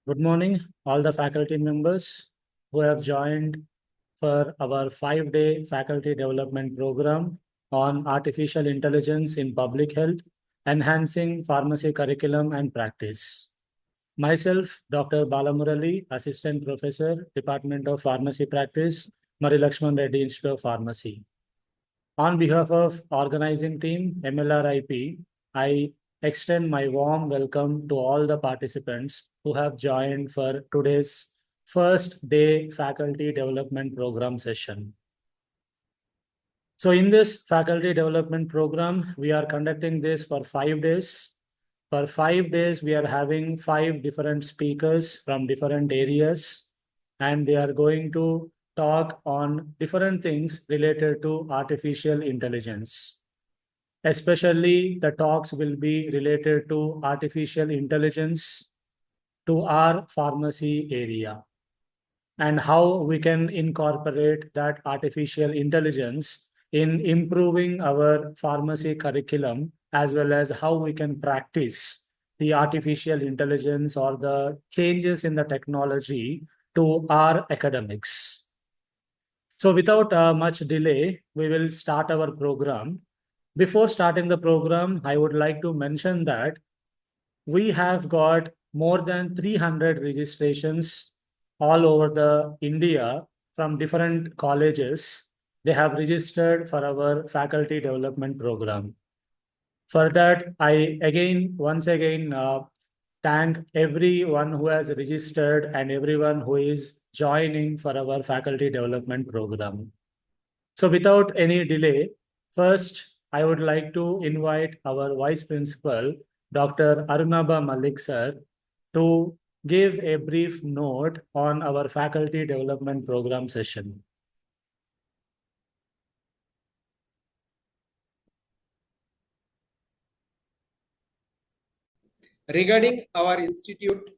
Good morning, all the faculty members who have joined for our 5-day faculty development program on artificial intelligence in public health, enhancing pharmacy curriculum and practice. Myself, Dr. Balamurali, Assistant Professor, Department of Pharmacy Practice, MARRI LAXMAN Reddy Institute of Pharmacy. On behalf of organizing team MLRIP, I extend my warm welcome to all the participants who have joined for today's first day faculty development program session. So in this faculty development program, we are conducting this for 5 days. For 5 days, we are having 5 different speakers from different areas, and they are going to talk on different things related to artificial intelligence. Especially the talks will be related to artificial intelligence to our pharmacy area and how we can incorporate that artificial intelligence in improving our pharmacy curriculum, as well as how we can practice the artificial intelligence or the changes in the technology to our academics. So without much delay, we will start our program. Before starting the program, I would like to mention that we have got more than 300 registrations all over the India from different colleges. They have registered for our faculty development program. For that, I once again thank everyone who has registered and everyone who is joining for our faculty development program. So without any delay, first I would like to invite our Vice Principal, Dr. Arunabha Malik sir, to give a brief note on our faculty development program session. Regarding our institute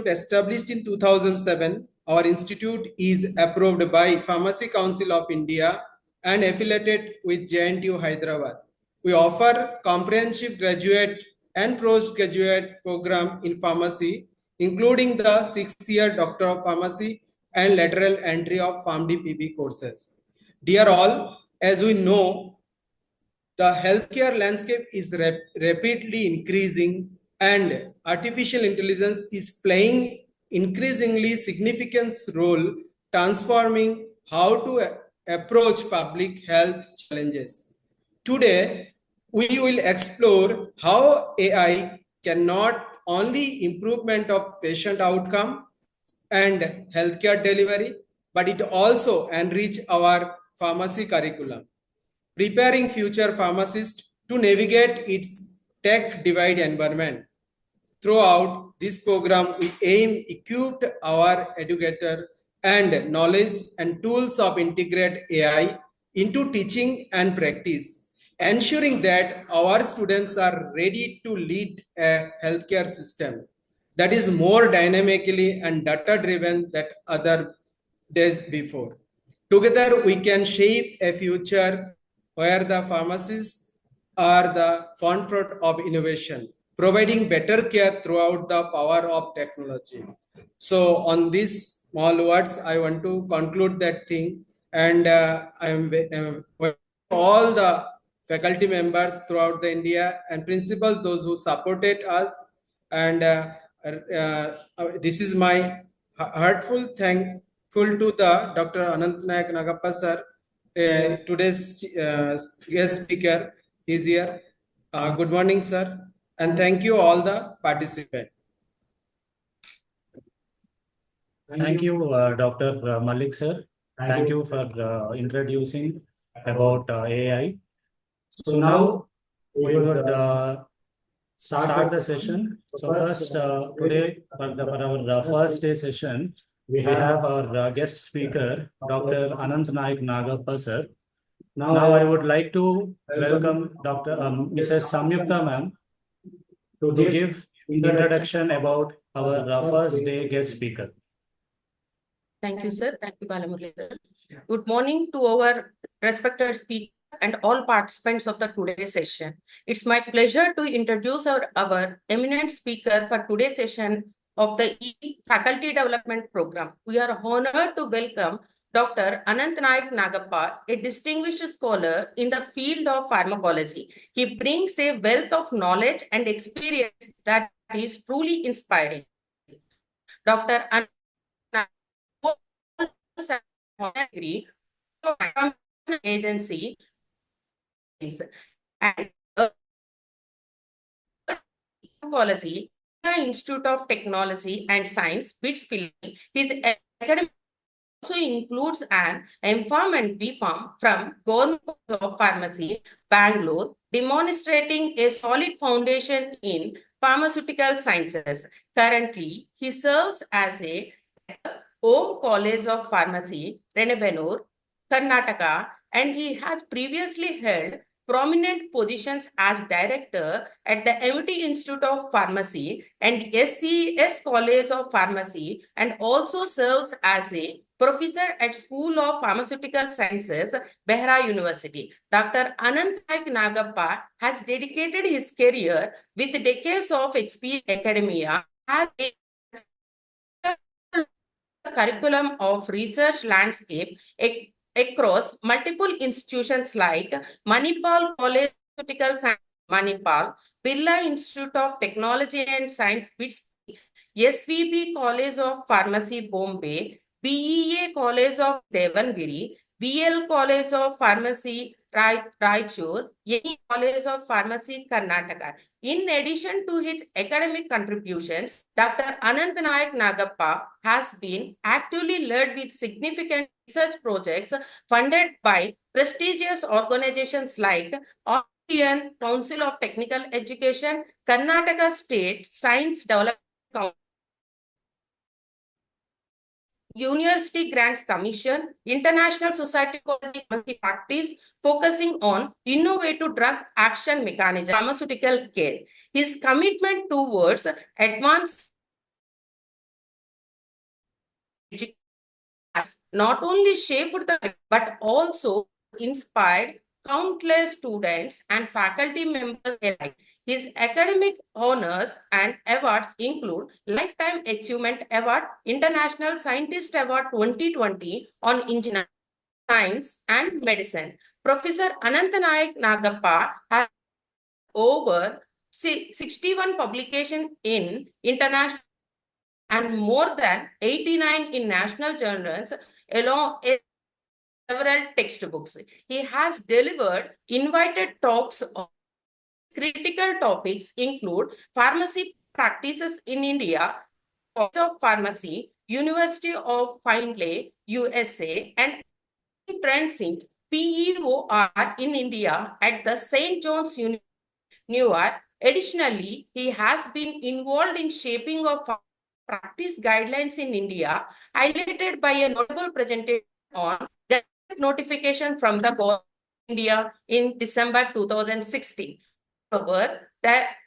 established in 2007, our institute is approved by Pharmacy Council of India and affiliated with JNTU Hyderabad. We offer comprehensive graduate and postgraduate program in pharmacy, including the 6-year Doctor of Pharmacy and lateral entry of PharmD PB courses. Dear all, as we know, the healthcare landscape is rapidly increasing, and artificial intelligence is playing increasingly significant role transforming how to approach public health challenges. Today, we will explore how AI can not only improvement of patient outcome and healthcare delivery, but it also enrich our pharmacy curriculum, preparing future pharmacists to navigate its tech divide environment. Throughout this program, we aim equip our educator and knowledge and tools of integrate AI into teaching and practice, ensuring that our students are ready to lead a healthcare system that is more dynamically and data driven than other days before. Together, we can shape a future where the pharmacists are the forefront of innovation, providing better care throughout the power of technology. So on these small words, I want to conclude that thing. And I am all the faculty members throughout the India and principals, those who supported us. And this is my heartful thankful to the Dr. Anantha Naik Nagappa sir. Today's guest speaker is here. Good morning, sir. And thank you all the participants. Thank you, Dr. Malik sir. Thank you for introducing about AI. So now we would start the session. So first, today for our first day session, we have our guest speaker, Dr. Anantha Naik Nagappa sir. Now I would like to welcome Dr. Mrs. Samyukta ma'am to give introduction about our first day guest speaker. Thank you, sir. Thank you, Balamurali, sir. Good morning to our respected speakers and all participants of the today's session. It's my pleasure to introduce our eminent speaker for today's session of the Faculty Development Program. We are honored to welcome Dr. Naik Nagappa, a distinguished scholar in the field of pharmacology. He brings a wealth of knowledge and experience that is truly inspiring. Dr. degree agency and Pharmacology, Institute of Technology and Science, BITS Pilani. His academic also includes an M.Pharm and B.Pharm from Government of Pharmacy, Bangalore, demonstrating a solid foundation in pharmaceutical sciences. Currently, he serves as a Om College of Pharmacy, Renebenur, Karnataka, and he has previously held prominent positions as director at the MT Institute of Pharmacy and SCS College of Pharmacy, and also serves as a professor at School of Pharmaceutical Sciences, Behra University. Dr. Anantha Nagappa has dedicated his career with decades of experience in academia as a curriculum of research landscape across multiple institutions like Manipal College of Pharmaceutical Science, Manipal, Birla Institute of Technology and Science, BITS, SVB College of Pharmacy, Bombay, BEA College of Devangiri, BL College of Pharmacy, Raichur, NE College of Pharmacy, Karnataka. In addition to his academic contributions, Dr. Anantha Nagappa has been actively led with significant research projects funded by prestigious organizations like Indian Council of Technical Education, Karnataka State Science Development Council, University Grants Commission, International Society of Pharmacy Practice, focusing on innovative drug action mechanism, pharmaceutical care. His commitment towards advanced education has not only shaped the but also inspired countless students and faculty members alike. His academic honors and awards include Lifetime Achievement Award, International Scientist Award 2020 on Engineering, Science and Medicine. Professor Anantha Nagappa has over 61 publications in international and more than 89 in national journals, along with several textbooks. He has delivered invited talks on critical topics include pharmacy practices in India, College of Pharmacy, University of Findlay, USA, and trends in PEOR in India at the St. John's University, New York. Additionally, he has been involved in shaping of practice guidelines in India, highlighted by a notable presentation on the notification from the Government of India in December 2016. However,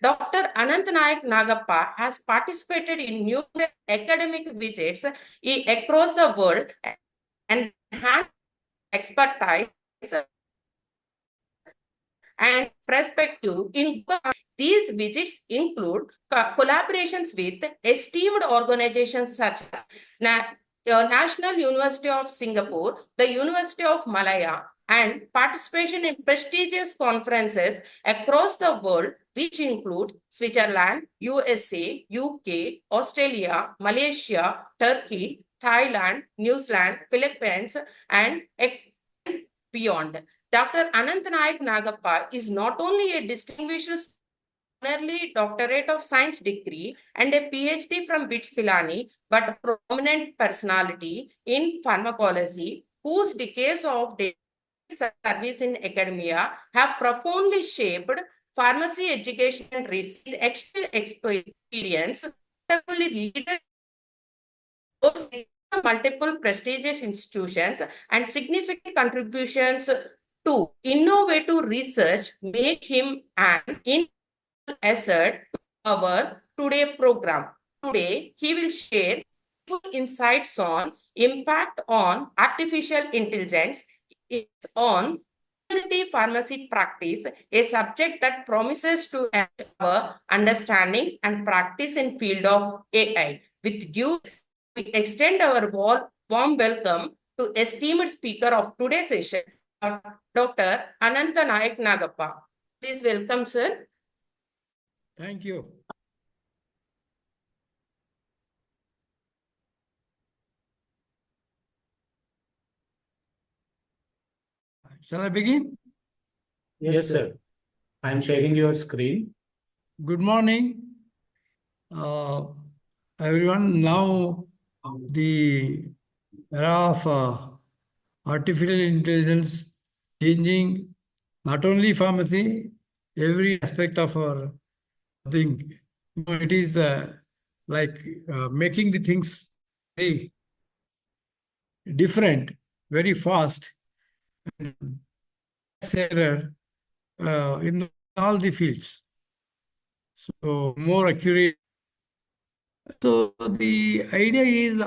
Dr. Anantha Nagappa has participated in numerous academic visits across the world and has expertise and perspective in these visits include collaborations with esteemed organizations such as National University of Singapore, the University of Malaya, and participation in prestigious conferences across the world, which include Switzerland, USA, UK, Australia, Malaysia, Turkey, Thailand, New Zealand, Philippines, and beyond. Dr. Anantha Nagappa is not only a distinguished honorary doctorate of science degree and a PhD from BITS Pilani, but a prominent personality in pharmacology whose decades of service in academia have profoundly shaped pharmacy education and research. Experience leaded multiple prestigious institutions and significant contributions to innovative research make him an asset to our today program. Today, he will share insights on impact on artificial intelligence on community pharmacy practice, a subject that promises to enhance our understanding and practice in field of AI. With due, we extend our warm welcome to esteemed speaker of today's session, Dr. Anantha Naik Nagappa. Please welcome, sir. Thank you. Shall I begin? Yes, sir. I'm sharing your screen. Good morning, everyone. Now, the era of artificial intelligence changing not only pharmacy, every aspect of our thing. It is like making the things very different, very fast, and saver in all the fields. So more accurate. So the idea is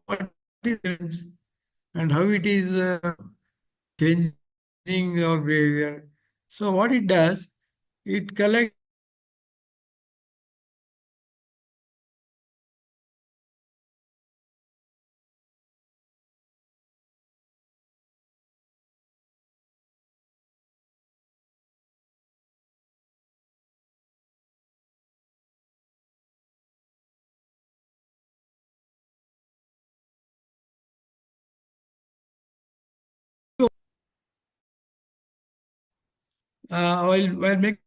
what is it and how it is changing our behavior. So what it does, it collects while making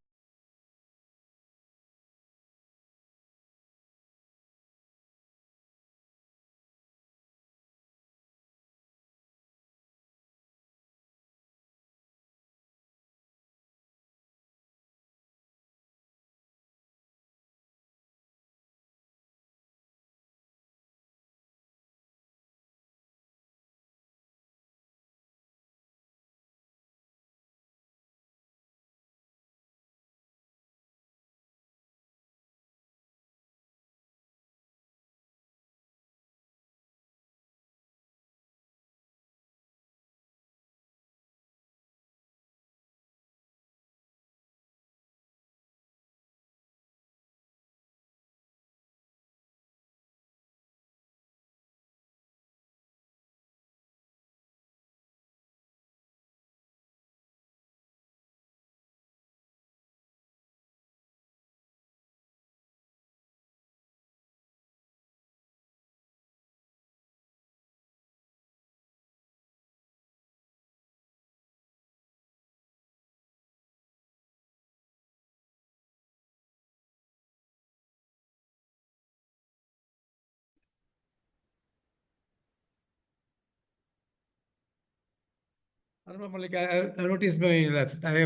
Malik, I noticed my lapse. I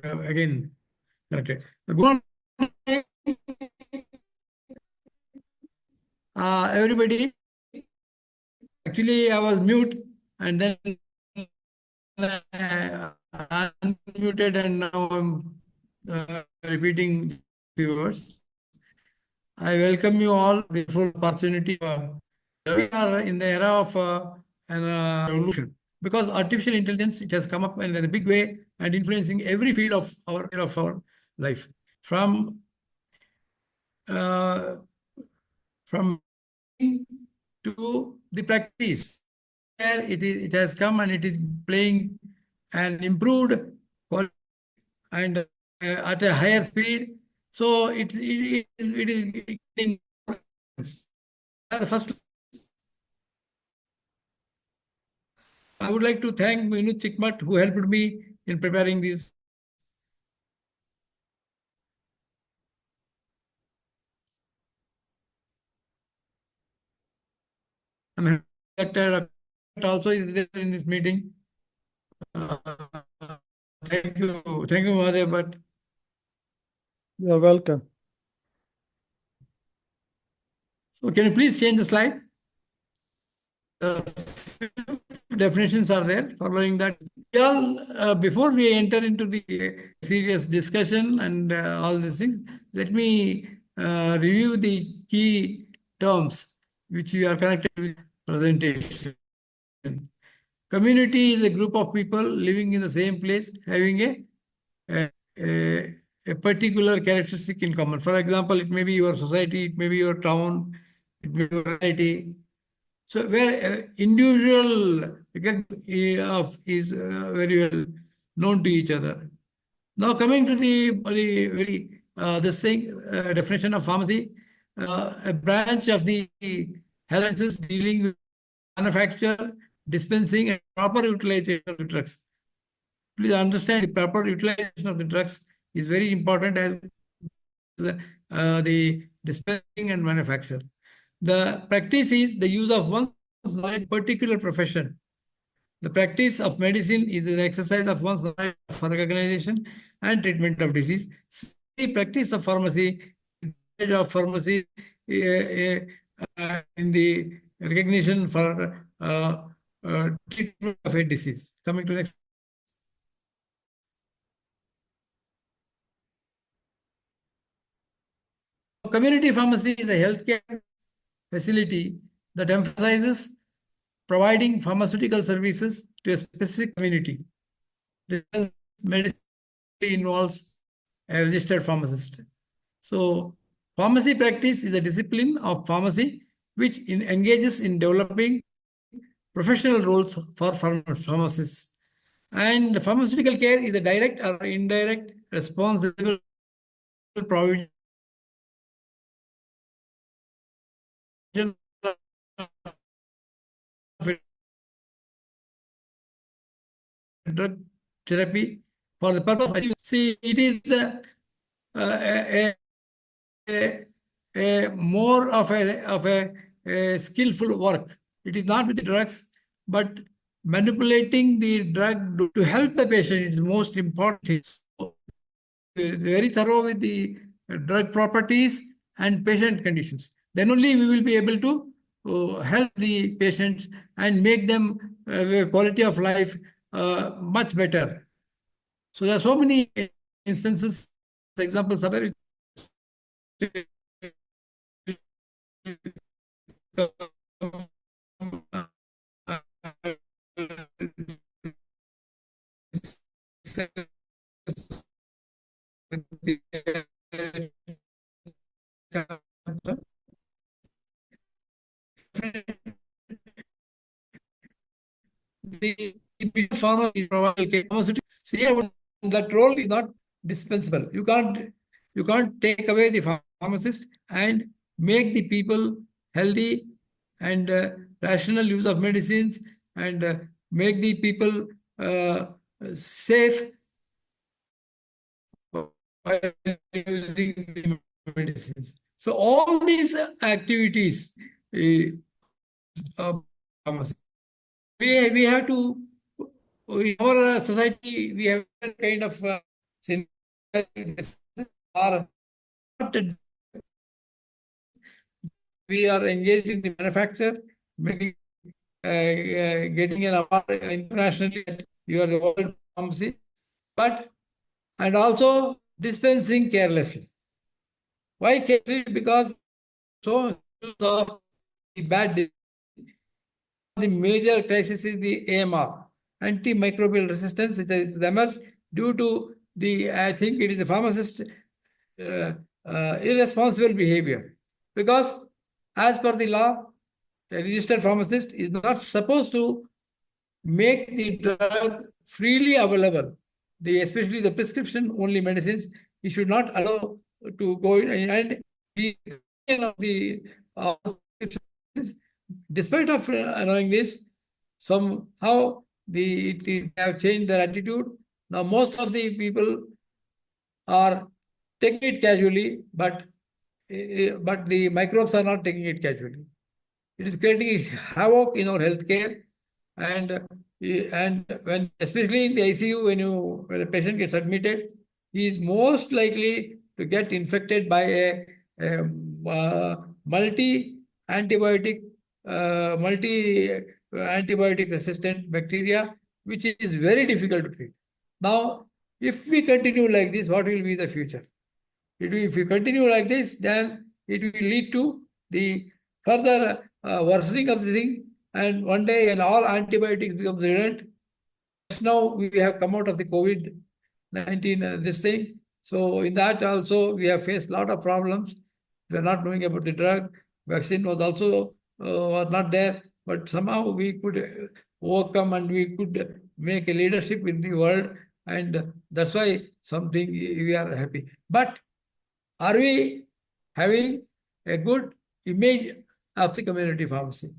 have again corrected. Good morning, everybody. Actually, I was mute and then unmuted, and now I'm repeating few words. I welcome you all. The full opportunity. We are in the era of an revolution because artificial intelligence, it has come up in a big way and influencing every field of our life, from uh, from to the practice. It has come and it is playing an improved quality and at a higher speed. So it is getting the first. I would like to thank Minu Chikmat, who helped me in preparing these. I'm happy that also is there in this meeting. Uh, thank you, Mahadev. But you're welcome. so, can you please change the slide? Definitions are there. Following that, before we enter into the serious discussion and all these things, let me review the key terms which we are connected with presentation. Community is a group of people living in the same place, having a particular characteristic in common. For example, it may be your society, it may be your town, it may be your society. So where individual of is very well known to each other. Now coming to the very this thing definition of pharmacy, a branch of the health sciences dealing with manufacture, dispensing, and proper utilization of the drugs. Please understand the proper utilization of the drugs is very important as the dispensing and manufacture. The practice is the use of one's knowledge in particular profession. The practice of medicine is the exercise of one's knowledge for recognition and treatment of disease. The practice of pharmacy, in the recognition for treatment of a disease. Coming to the next. Community pharmacy is a healthcare facility that emphasizes providing pharmaceutical services to a specific community. Medicine involves a registered pharmacist. So, pharmacy practice is a discipline of pharmacy which engages in developing professional roles for pharmacists. And pharmaceutical care is a direct or indirect responsible provision drug therapy for the purpose of see it is a more of a skillful work. It is not with the drugs, but manipulating the drug to help the patient is most important thing. So, very thorough with the drug properties and patient conditions. Then only we will be able to help the patients and make them quality of life much better. So there are so many instances, examples are very the pharma is providing pharmaceutical. See, that role is not dispensable. You can't take away the pharmacist and make the people healthy and rational use of medicines and make the people safe by using the medicines. So all these activities, pharmacy. We have to, in our society, we have kind of we are engaged in the manufacture, maybe getting an award internationally, you are the world pharmacy, but and also dispensing carelessly. Why carelessly? Because so of the bad the major crisis is the AMR, antimicrobial resistance, which is emerged due to the, I think it is the pharmacist irresponsible behavior. Because as per the law, a registered pharmacist is not supposed to make the drug freely available. Especially the prescription only medicines, he should not allow to go in and the despite of knowing this, somehow they have changed their attitude. Now most of the people are taking it casually, but the microbes are not taking it casually. It is creating havoc in our healthcare, and when especially in the ICU, when a patient gets admitted, he is most likely to get infected by a multi-antibiotic resistant bacteria, which is very difficult to treat. Now, if we continue like this, what will be the future? If we continue like this, then it will lead to the further worsening of the thing, and one day and all antibiotics become redundant. Now we have come out of the COVID-19 this thing. So in that also we have faced a lot of problems. We are not knowing about the drug. Vaccine was also was not there, but somehow we could overcome and we could make a leadership in the world, and that's why something we are happy. But are we having a good image of the community pharmacy?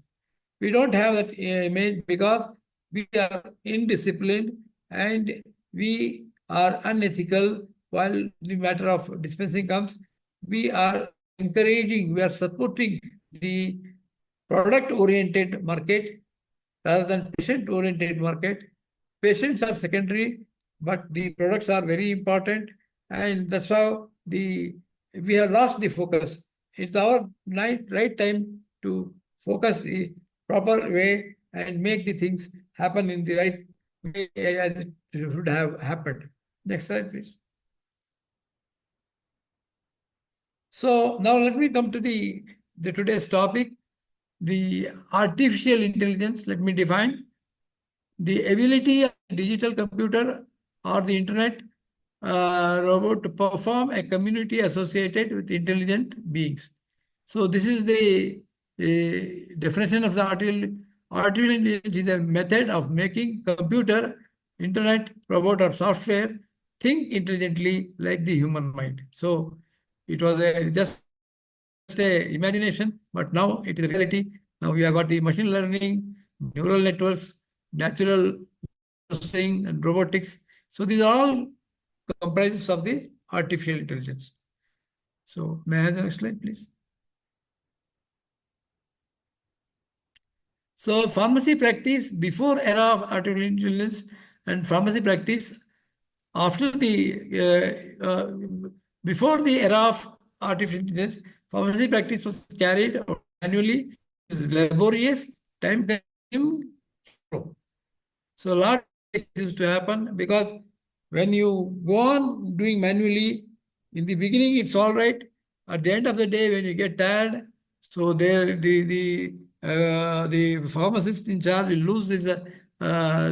We don't have that image because we are indisciplined and we are unethical. While the matter of dispensing comes, we are encouraging, we are supporting the product-oriented market rather than patient-oriented market. Patients are secondary, but the products are very important, and that's how we have lost the focus. It's our right time to focus the proper way and make the things happen in the right way as it should have happened. Next slide, please. So now let me come to the today's topic, the artificial intelligence. Let me define the ability of a digital computer or the internet robot to perform a community associated with intelligent beings. So this is the definition of the artificial intelligence is a method of making computer, internet, robot or software think intelligently like the human mind. So it was just a imagination, but now it is reality. Now we have got the machine learning, neural networks, natural processing, and robotics. So these are all comprises of the artificial intelligence. So may I have the next slide, please? So pharmacy practice before era of artificial intelligence and pharmacy practice after the before the era of artificial intelligence, pharmacy practice was carried out manually, is laborious, time consuming. So a lot used to happen because when you go on doing manually, in the beginning it's all right. At the end of the day, when you get tired, so there the pharmacist in charge will lose his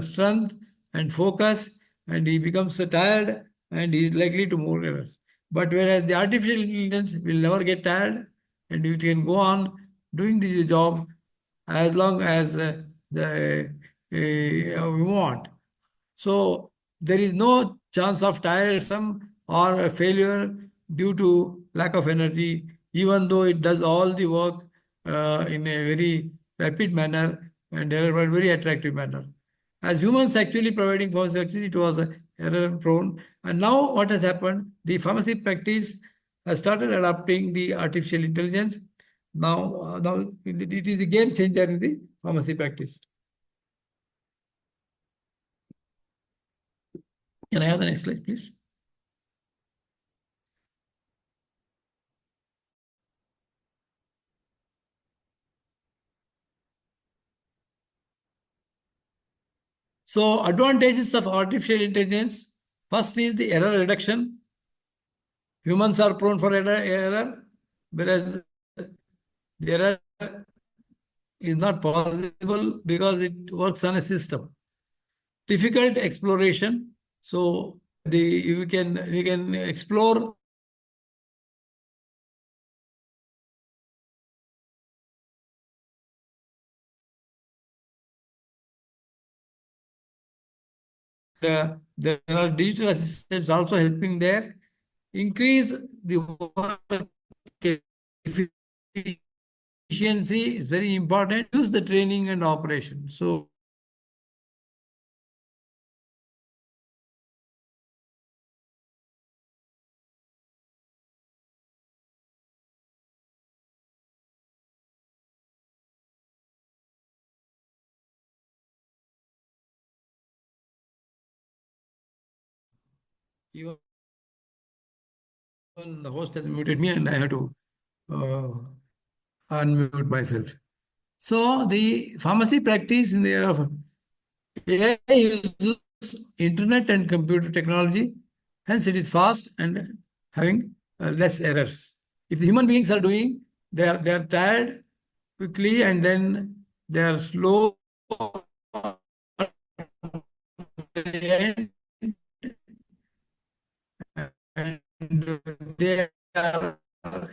strength and focus, and he becomes tired and he is likely to more errors. But whereas the artificial intelligence will never get tired, and it can go on doing the job as long as we want. So there is no chance of tiresome or a failure due to lack of energy, even though it does all the work in a very rapid manner and very attractive manner. As humans actually providing for services, it was error prone. And now what has happened? The pharmacy practice has started adopting the artificial intelligence. Now it is a game changer in the pharmacy practice. Can I have the next slide, please? So advantages of artificial intelligence. First is the error reduction. Humans are prone for error, whereas the error is not possible because it works on a system. Difficult exploration. So we can explore there are digital assistants also helping there. Increase the work efficiency is very important. Use the training and operation. So even the host has muted me and I have to unmute myself. So the pharmacy practice in the area of AI uses internet and computer technology, hence it is fast and having less errors. If the human beings are doing, they are tired quickly, and then they are slow and they are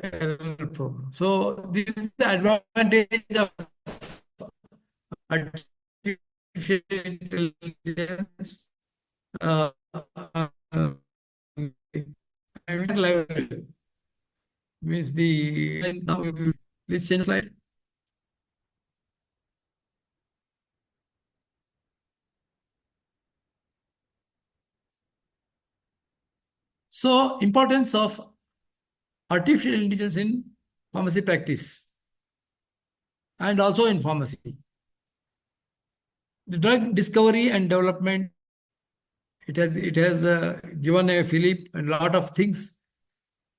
error prone. So this is the advantage of artificial intelligence. Means the now please change slide. So importance of artificial intelligence in pharmacy practice and also in pharmacy. The drug discovery and development, it has given a fillip, and a lot of things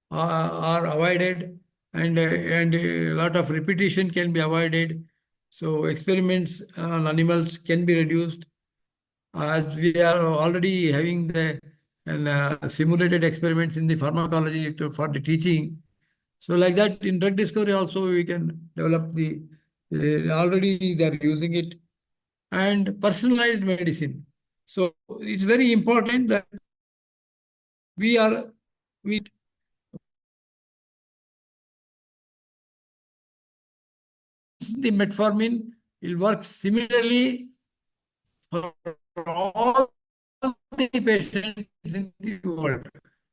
are avoided, and a lot of repetition can be avoided. So experiments on animals can be reduced, as we are already having the simulated experiments in the pharmacology for the teaching. So like that, in drug discovery also we can develop the, already they are using it, and personalized medicine. So it's very important that we the metformin will work similarly for all the patients in the world.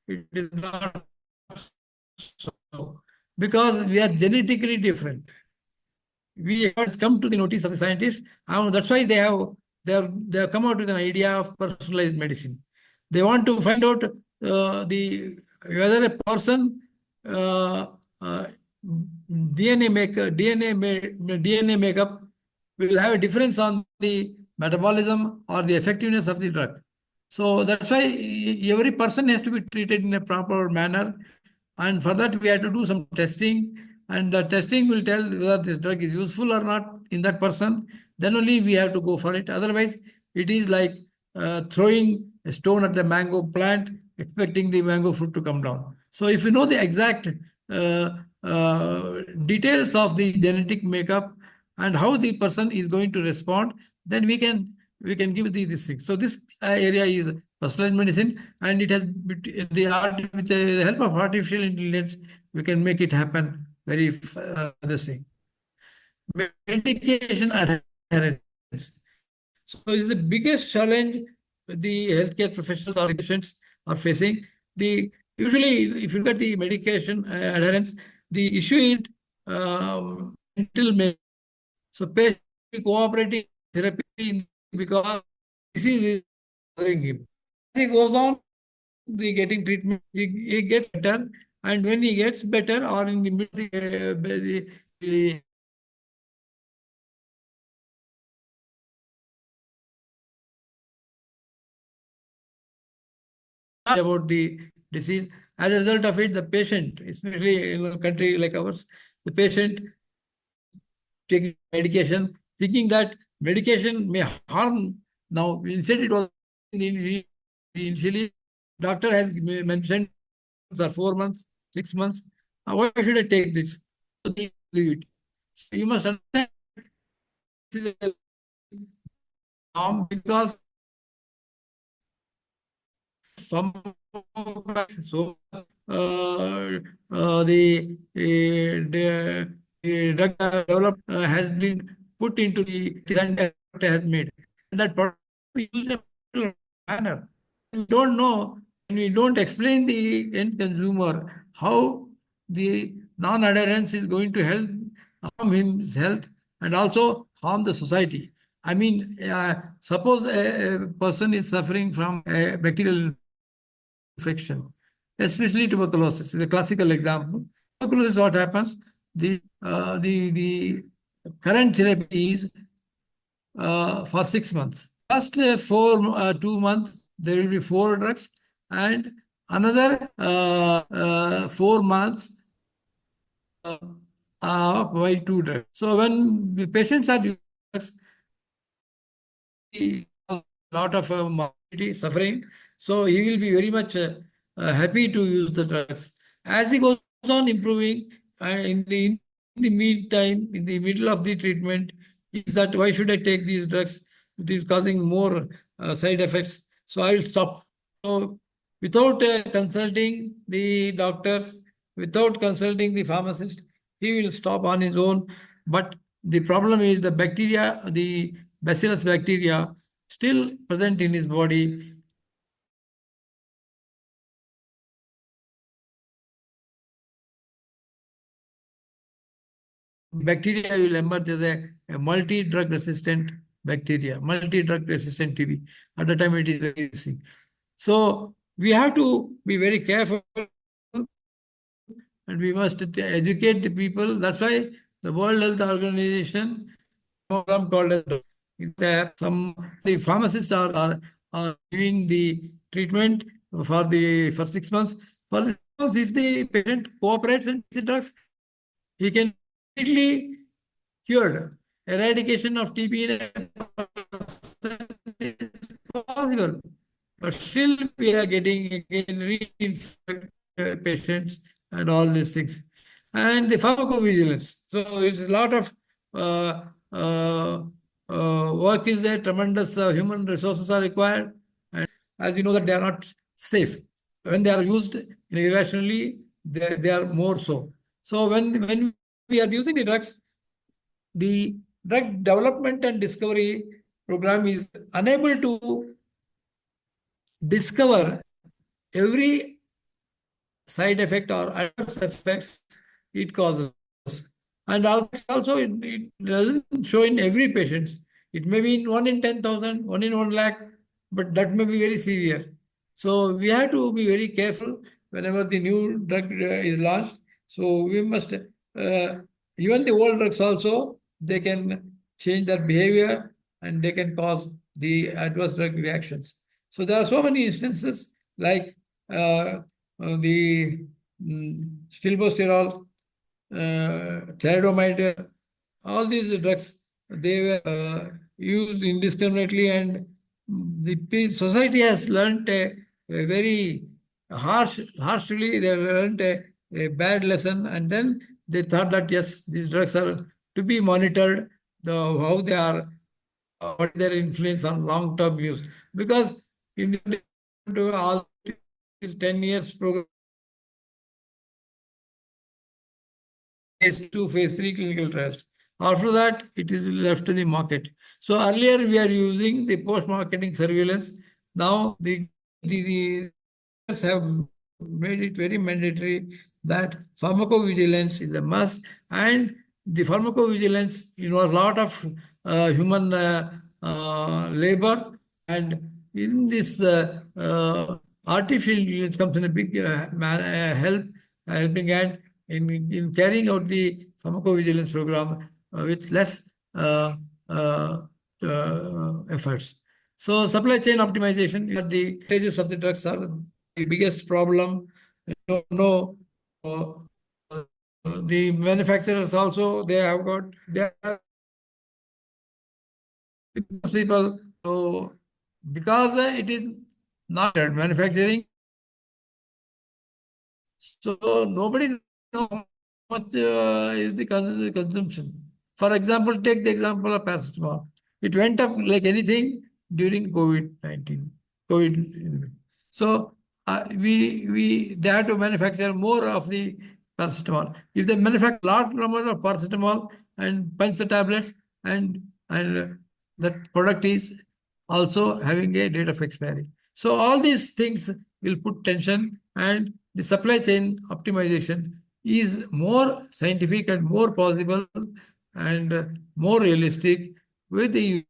It is not so, because we are genetically different. We have come to the notice of the scientists, and that's why they have come out with an idea of personalized medicine. They want to find out the whether a person uh, DNA makeup will have a difference on the metabolism or the effectiveness of the drug. So that's why every person has to be treated in a proper manner, and for that we have to do some testing, and the testing will tell whether this drug is useful or not in that person. Then only we have to go for it. Otherwise, it is like throwing a stone at the mango plant, expecting the mango fruit to come down. So if you know the exact details of the genetic makeup and how the person is going to respond, then we can give this thing. So this area is personalized medicine, and it has the art with the help of artificial intelligence, we can make it happen very this thing. Medication adherence. So is the biggest challenge the healthcare professionals or patients are facing. The usually, if you look at the medication adherence, the issue is mental. So patient cooperating therapy because disease is bothering him. As he goes on, the getting treatment, he gets better, and when he gets better, or in the middle, the about the disease. As a result of it, the patient, especially in a country like ours, the patient taking medication, thinking that medication may harm. Now, instead, it was initially, doctor has mentioned or 4 months, 6 months. Why should I take this? So you must understand this is a harm because some so the drug developed has been put into the design that has made, and that product we use in a manner. We don't know, and we don't explain the end consumer how the non-adherence is going to help harm his health and also harm the society. I mean, suppose a person is suffering from a bacterial infection, especially tuberculosis is a classical example. Tuberculosis, what happens? The current therapy is for 6 months. First 2 months there will be 4 drugs, and another 4 months by 2 drugs. So when the patients are using drugs, a lot of morbidity, suffering. So he will be very much happy to use the drugs. As he goes on improving, in the meantime, in the middle of the treatment, is that why should I take these drugs? It is causing more side effects. So I will stop. So without consulting the doctors, without consulting the pharmacist, he will stop on his own. But the problem is the bacteria, the bacillus bacteria, still present in his body. Bacteria will emerge as a multi-drug resistant bacteria, multi-drug resistant TB. At the time, it is very easy. So we have to be very careful, and we must educate the people. That's why the World Health Organization program called as there some the pharmacists are giving the treatment for 6 months. For 6 months, if the patient cooperates and takes the drugs, he can completely cured. Eradication of TB in is possible, but still we are getting again reinfected patients and all these things. And the pharmacovigilance. So it's a lot of uh, uh, work is there, tremendous human resources are required. And as you know that they are not safe. When they are used irrationally, they are more so. So when we are using the drugs, the drug development and discovery program is unable to discover every side effect or adverse effects it causes. And also it doesn't show in every patient. It may be in 1 in 10,000, 1 in 1 lakh, but that may be very severe. So we have to be very careful whenever the new drug is launched. So we must, even the old drugs also, they can change their behavior and they can cause the adverse drug reactions. So there are so many instances like the stilbosterol, thalidomide, all these drugs, they were used indiscriminately, and the society has learnt a very harshly, they learnt a bad lesson, and then they thought that yes, these drugs are to be monitored, how they are, what is their influence on long-term use. Because in all these 10 years program, phase 2, phase 3 clinical trials. After that, it is left to the market. So earlier we are using the post-marketing surveillance. Now the have made it very mandatory that pharmacovigilance is a must, and the pharmacovigilance involves a lot of human labor, and in this artificial intelligence comes in a big helping hand in carrying out the pharmacovigilance program with less efforts. So supply chain optimization, the stages of the drugs are the biggest problem. The manufacturers also, they are people. So because it is not manufacturing, so nobody knows how much is the consumption. For example, take the example of paracetamol. It went up like anything during COVID-19. COVID. So they have to manufacture more of the paracetamol. If they manufacture large number of paracetamol and punch the tablets, and that product is also having a date of expiry. So all these things will put tension, and the supply chain optimization is more scientific and more possible and more realistic with the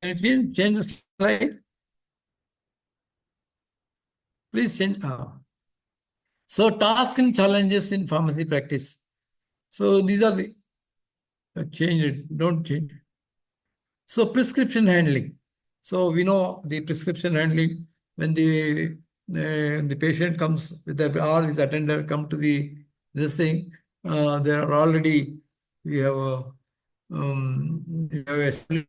change the slide. Please change. So tasks and challenges in pharmacy practice. So these are the change it, don't change. So prescription handling. So we know the prescription handling when the patient comes with the or his attender come to the this thing, there are already we have you have established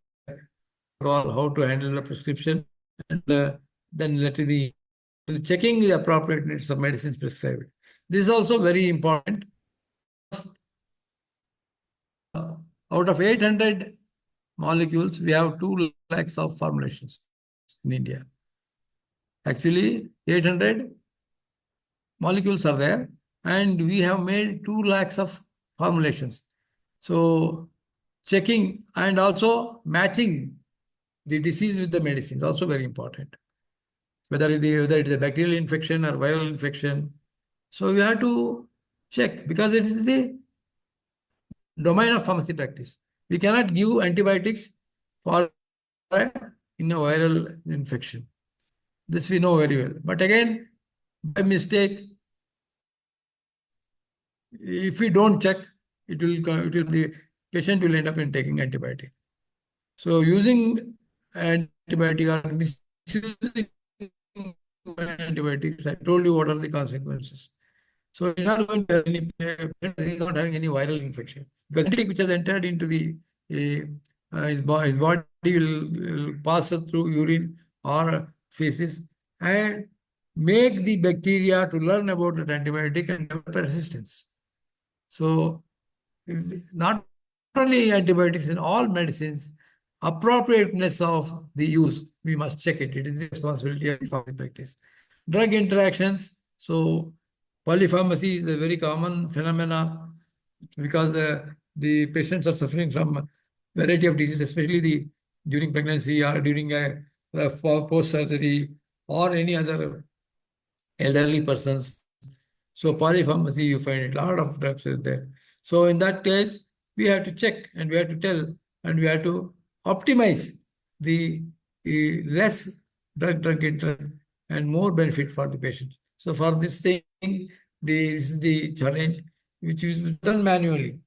how to handle the prescription, and then let the checking the appropriateness of medicines prescribed. This is also very important. Out of 800 molecules, we have 2 lakhs of formulations in India. Actually, 800 molecules are there, and we have made 2 lakhs of formulations. So, checking and also matching the disease with the medicine is also very important. Whether it is a bacterial infection or viral infection. So, we have to check because it is the domain of pharmacy practice. We cannot give antibiotics for in a viral infection. This we know very well. But again, by mistake, if we don't check, the patient will end up in taking antibiotic. So using antibiotic or misusing antibiotics, I told you what are the consequences. So he's not going to have any, he's not having any viral infection because antibiotic which has entered into the his body will pass through urine or feces and make the bacteria to learn about that antibiotic and develop resistance. So not only antibiotics, in all medicines, appropriateness of the use, we must check it. It is the responsibility of the pharmacy practice. Drug interactions. So polypharmacy is a very common phenomena because the patients are suffering from a variety of diseases, especially during pregnancy or during a post-surgery or any other elderly persons. So polypharmacy, you find a lot of drugs are there. So in that case, we have to check and we have to tell and we have to optimize the less drug interaction and more benefit for the patient. So for this thing, this is the challenge which is done manually.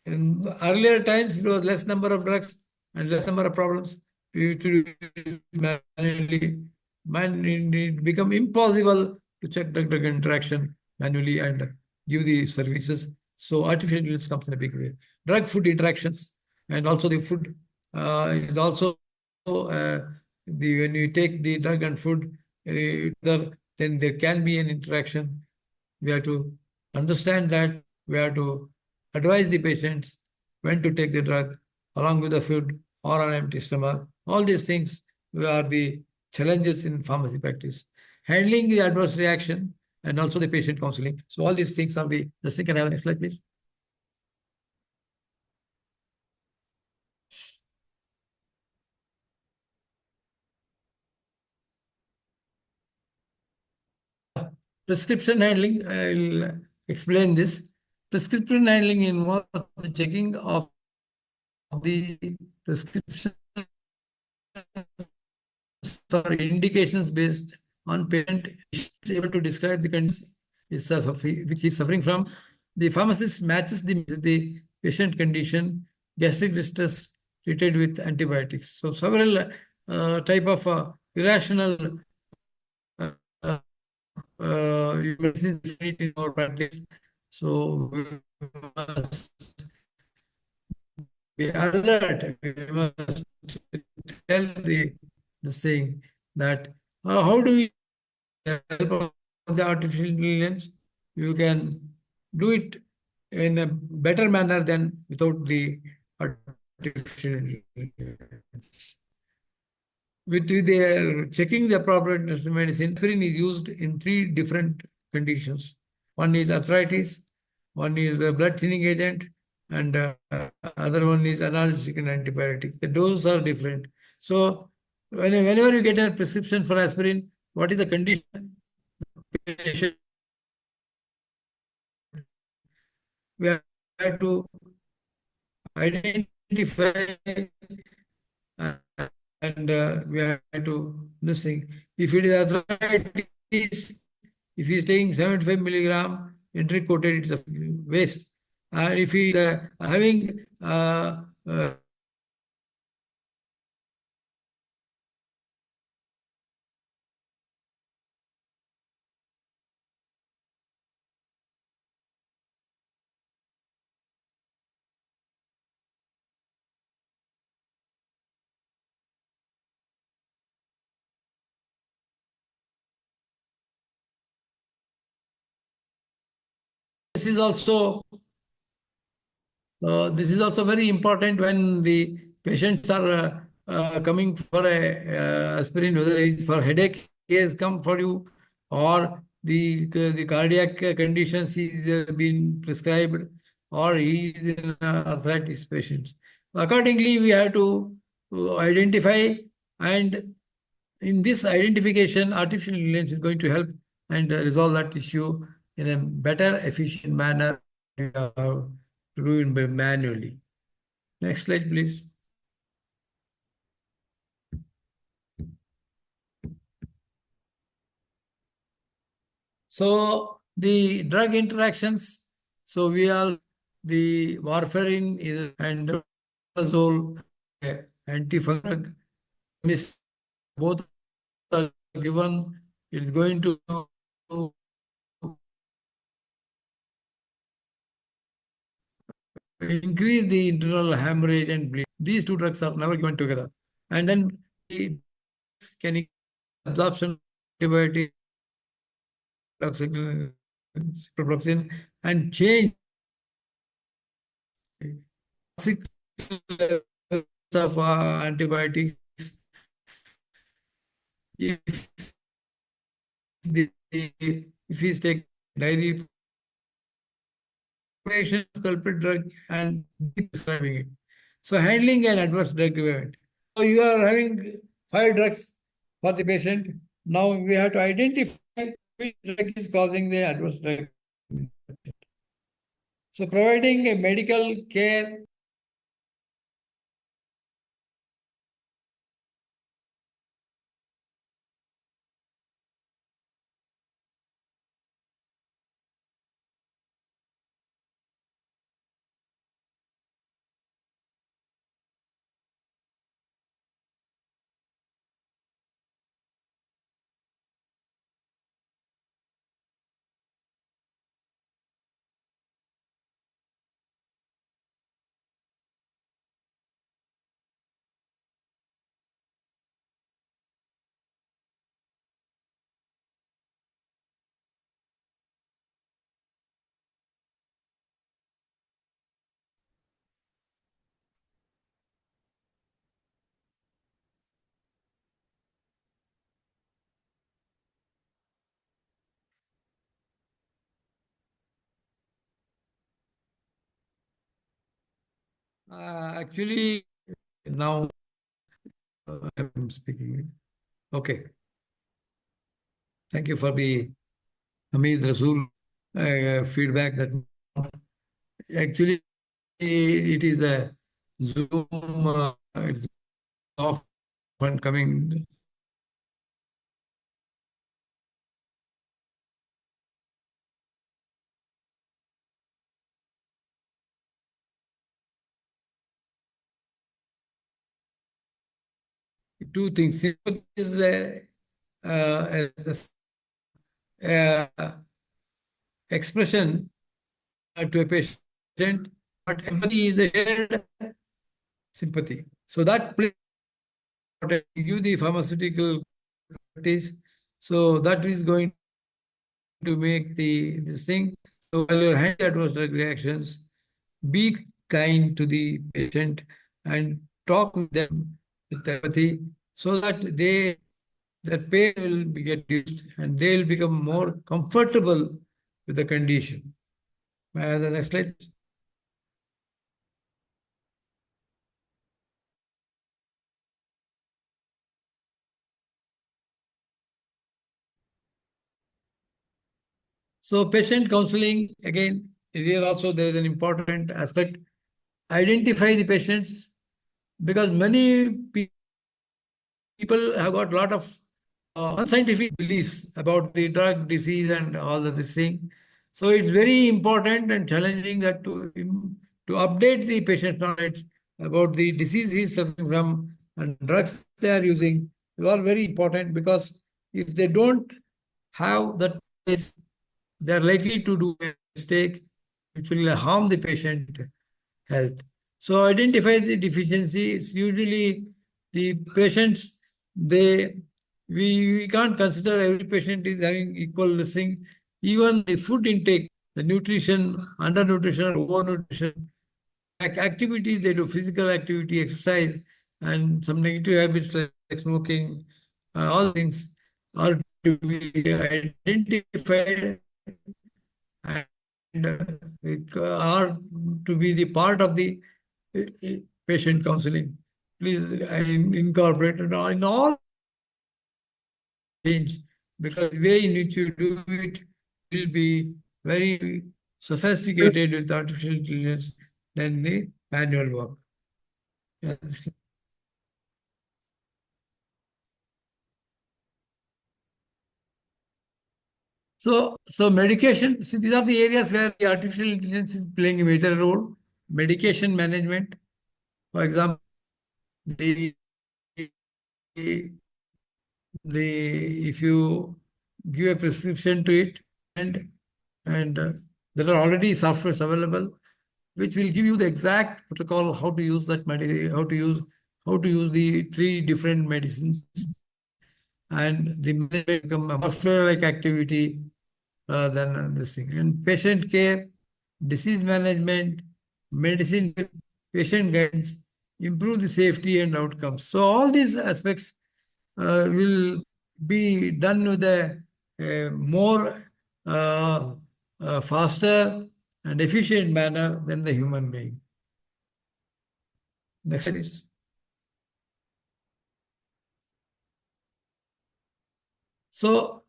In earlier times, it was less number of drugs and less number of problems. We used to do it manually. It become impossible to check drug interaction manually and give the services. So artificial intelligence comes in a big way. Drug food interactions and also the food is also when you take the drug and food, then there can be an interaction. We have to understand that. We have to advise the patients when to take the drug along with the food or on empty stomach. All these things are the challenges in pharmacy practice. Handling the adverse reaction and also the patient counseling. So all these things are the thing. Can I have the next slide, please? Prescription handling, I'll explain this. Prescription handling involves the checking of the prescription for indications based on patient is able to describe the condition which he is suffering from. The pharmacist matches the patient condition, gastric distress treated with antibiotics. So several type of irrational uh, medicines in our practice. So we must be alert. We must tell the saying that how do we help of the artificial intelligence? You can do it in a better manner than without the artificial intelligence. With the checking the appropriateness of medicine, aspirin is used in 3 different conditions. One is arthritis, one is a blood thinning agent, and other one is analgesic and antibiotic. The doses are different. So whenever you get a prescription for aspirin, what is the condition? We have to identify and we have to this thing. If it is arthritis, if he is taking 75 milligram entry coated, it's a waste. And if he is having is also very important when the patients are coming for a aspirin, whether it's for headache case come for you, or the cardiac conditions he's been prescribed, or he is in arthritis patients. Accordingly, we have to identify, and in this identification, artificial intelligence is going to help and resolve that issue in a better, efficient manner. To do it manually. Next slide, please. So the drug interactions. So we all the warfarin is and azole, antifungal miss both are given. It's going to increase the internal hemorrhage and bleed. These two drugs are never given together. And then the can absorption antibiotic ciprofloxacin and change toxic levels of antibiotics if he's taking daily patient culprit drug and prescribing it. So handling an adverse drug event. So you are having 5 drugs for the patient. Now we have to identify which drug is causing the adverse drug. So providing a medical care actually now I'm speaking. Okay. Thank you for the Hamid Rasool feedback that actually it is a Zoom it's off and coming. Two things. Sympathy is expression to a patient, but empathy is a shared sympathy. So that plays give the pharmaceutical properties. So that is going to make this thing. So while you're handling adverse drug reactions, be kind to the patient and talk with them with empathy so that their pain will get reduced and they will become more comfortable with the condition. May I have the next slide? So patient counseling, again, here also there is an important aspect. Identify the patients because many people have got a lot of unscientific beliefs about the drug, disease, and all of this thing. So it's very important and challenging that to update the patient knowledge about the disease he's suffering from and drugs they are using is all very important because if they don't have that, they are likely to do a mistake which will harm the patient health. So identify the deficiency. It's usually the patients, we can't consider every patient is having equal listening. Even the food intake the nutrition, undernutrition, overnutrition, activities they do, physical activity, exercise, and some negative habits like smoking, all things are to be identified and are to be the part of the patient counseling. Please incorporate it in all change, because the way in which you do it will be very sophisticated with artificial intelligence than the manual work. Yes. So medication, see, these are the areas where the artificial intelligence is playing a major role. Medication management, for example, the if you give a prescription to it, and there are already softwares available which will give you the exact protocol how to use that how to use the three different medicines, and the management become a software like activity rather than this thing. And patient care, disease management, medicine, patient guidance, improve the safety and outcomes. So all these aspects will be done with a more faster and efficient manner than the human being. Next slide is. So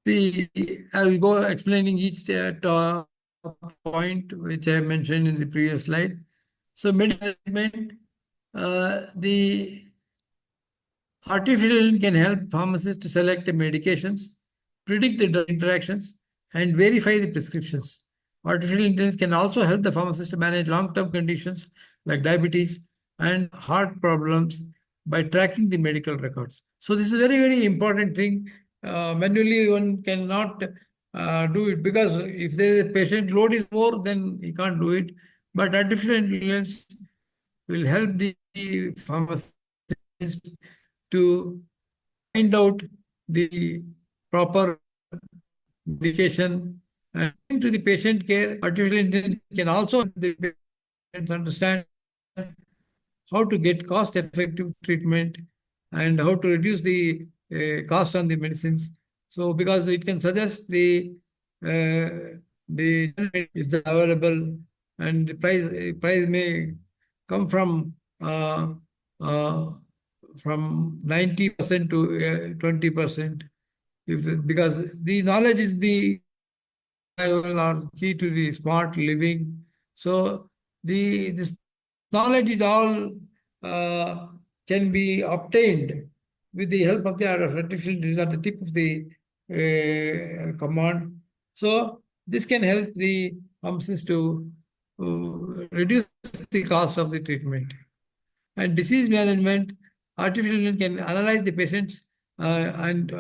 I will go explaining each point which I mentioned in the previous slide. So management, the artificial intelligence can help pharmacists to select the medications, predict the drug interactions, and verify the prescriptions. Artificial intelligence can also help the pharmacist to manage long-term conditions like diabetes and heart problems by tracking the medical records. So this is a very, very important thing. Manually, one cannot do it, because if the patient load is more, then you can't do it. But artificial intelligence will help the pharmacist to find out the proper medication and to the patient care. Artificial intelligence can also help the patients understand how to get cost-effective treatment and how to reduce the cost on the medicines. So, because it can suggest the is available, and the price may come from 90% to 20%. If because the knowledge is the are key to the smart living. So this knowledge is all can be obtained with the help of the artificial intelligence at the tip of the command. So this can help the pharmacist to reduce the cost of the treatment. And disease management, artificial intelligence can analyze the patient's and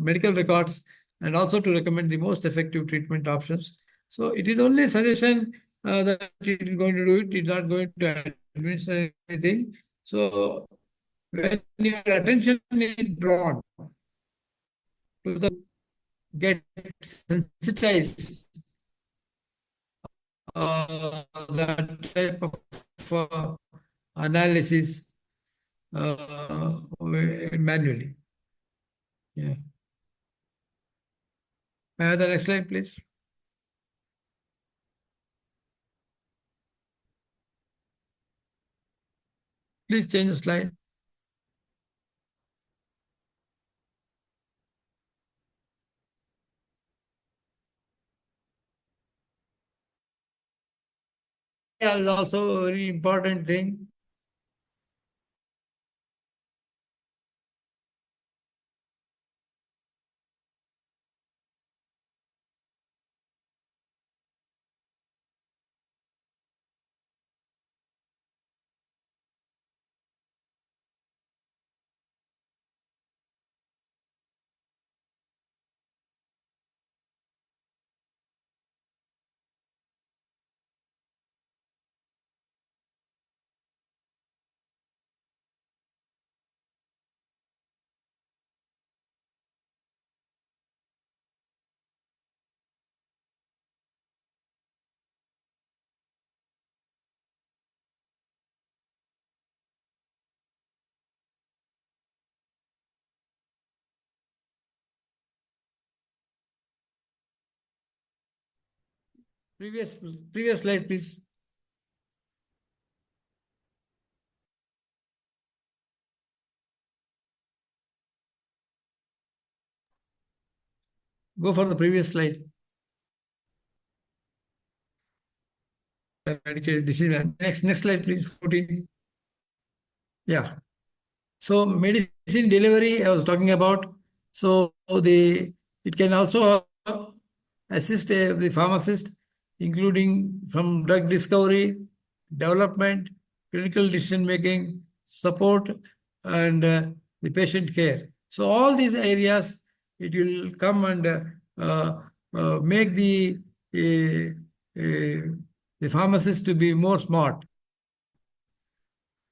medical records, and also to recommend the most effective treatment options. So it is only a suggestion that it is going to do it. It's not going to administer anything. So when your attention is drawn to the get sensitized, that type of analysis manually. Yeah. May I have the next slide, please? Please change the slide. Yeah, is also a very important thing. Previous slide, please. Go for the previous slide. Medicated disease. Next slide, please. 14. Yeah. So medicine delivery, I was talking about. So it can also assist the pharmacist, including from drug discovery, development, clinical decision making, support, and the patient care. So all these areas, it will come and make the pharmacist to be more smart.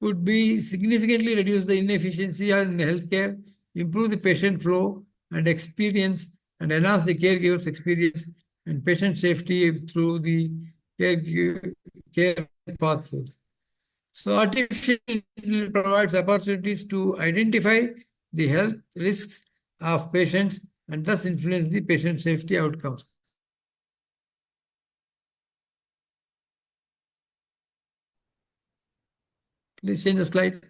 Would be significantly reduce the inefficiency in the healthcare, improve the patient flow and experience, and enhance the caregiver's experience and patient safety through the care pathways. So artificial intelligence provides opportunities to identify the health risks of patients and thus influence the patient safety outcomes. Please change the slide.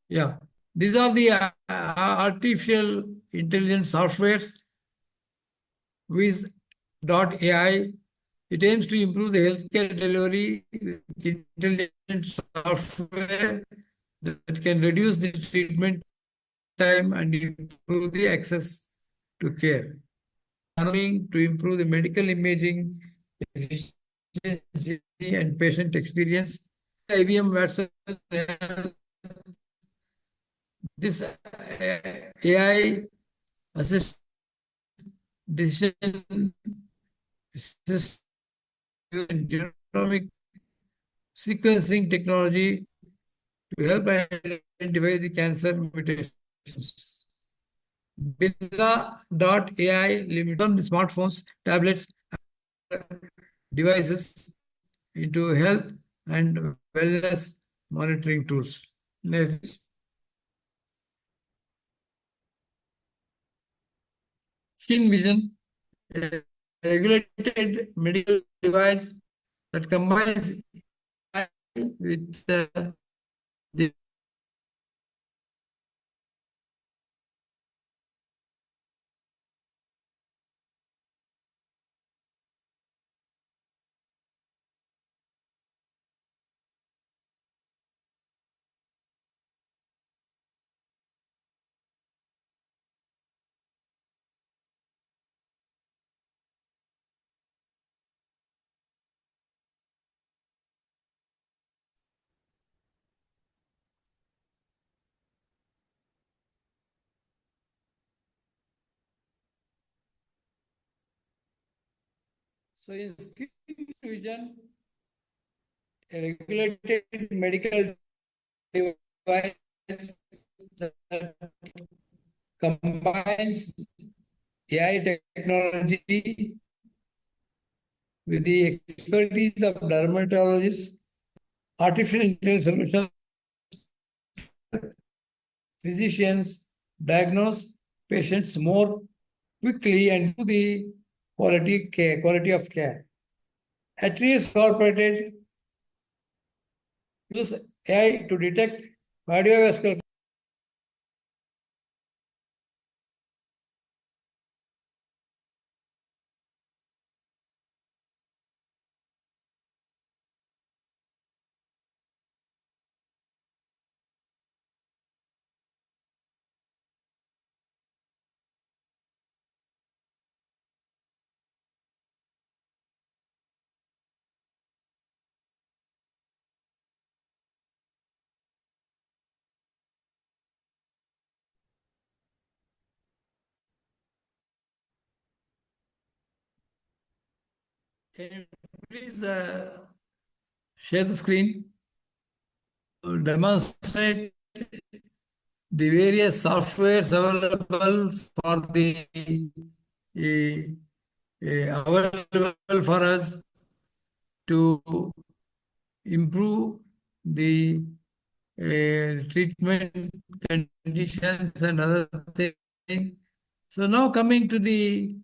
Yeah, these are the artificial intelligence softwares. Wiz.ai. It aims to improve the healthcare delivery with intelligent software that can reduce the treatment time and improve the access to care. Learning to improve the medical imaging efficiency and patient experience. IBM Watson, this AI assist decision assist and genomic sequencing technology to help identify the cancer mutations. Bina.ai limit on the smartphones, tablets, devices into health and wellness monitoring tools. Next. Skin Vision, a regulated medical device that combines AI with the So in Skin Vision, a regulated medical device that combines AI technology with the expertise of dermatologists, artificial intelligence solutions, physicians diagnose patients more quickly and to the quality of care. Atrius Incorporated uses AI to detect cardiovascular Can you please share the screen? Demonstrate the various softwares available for the available for us to improve the treatment conditions and other things. So now coming to the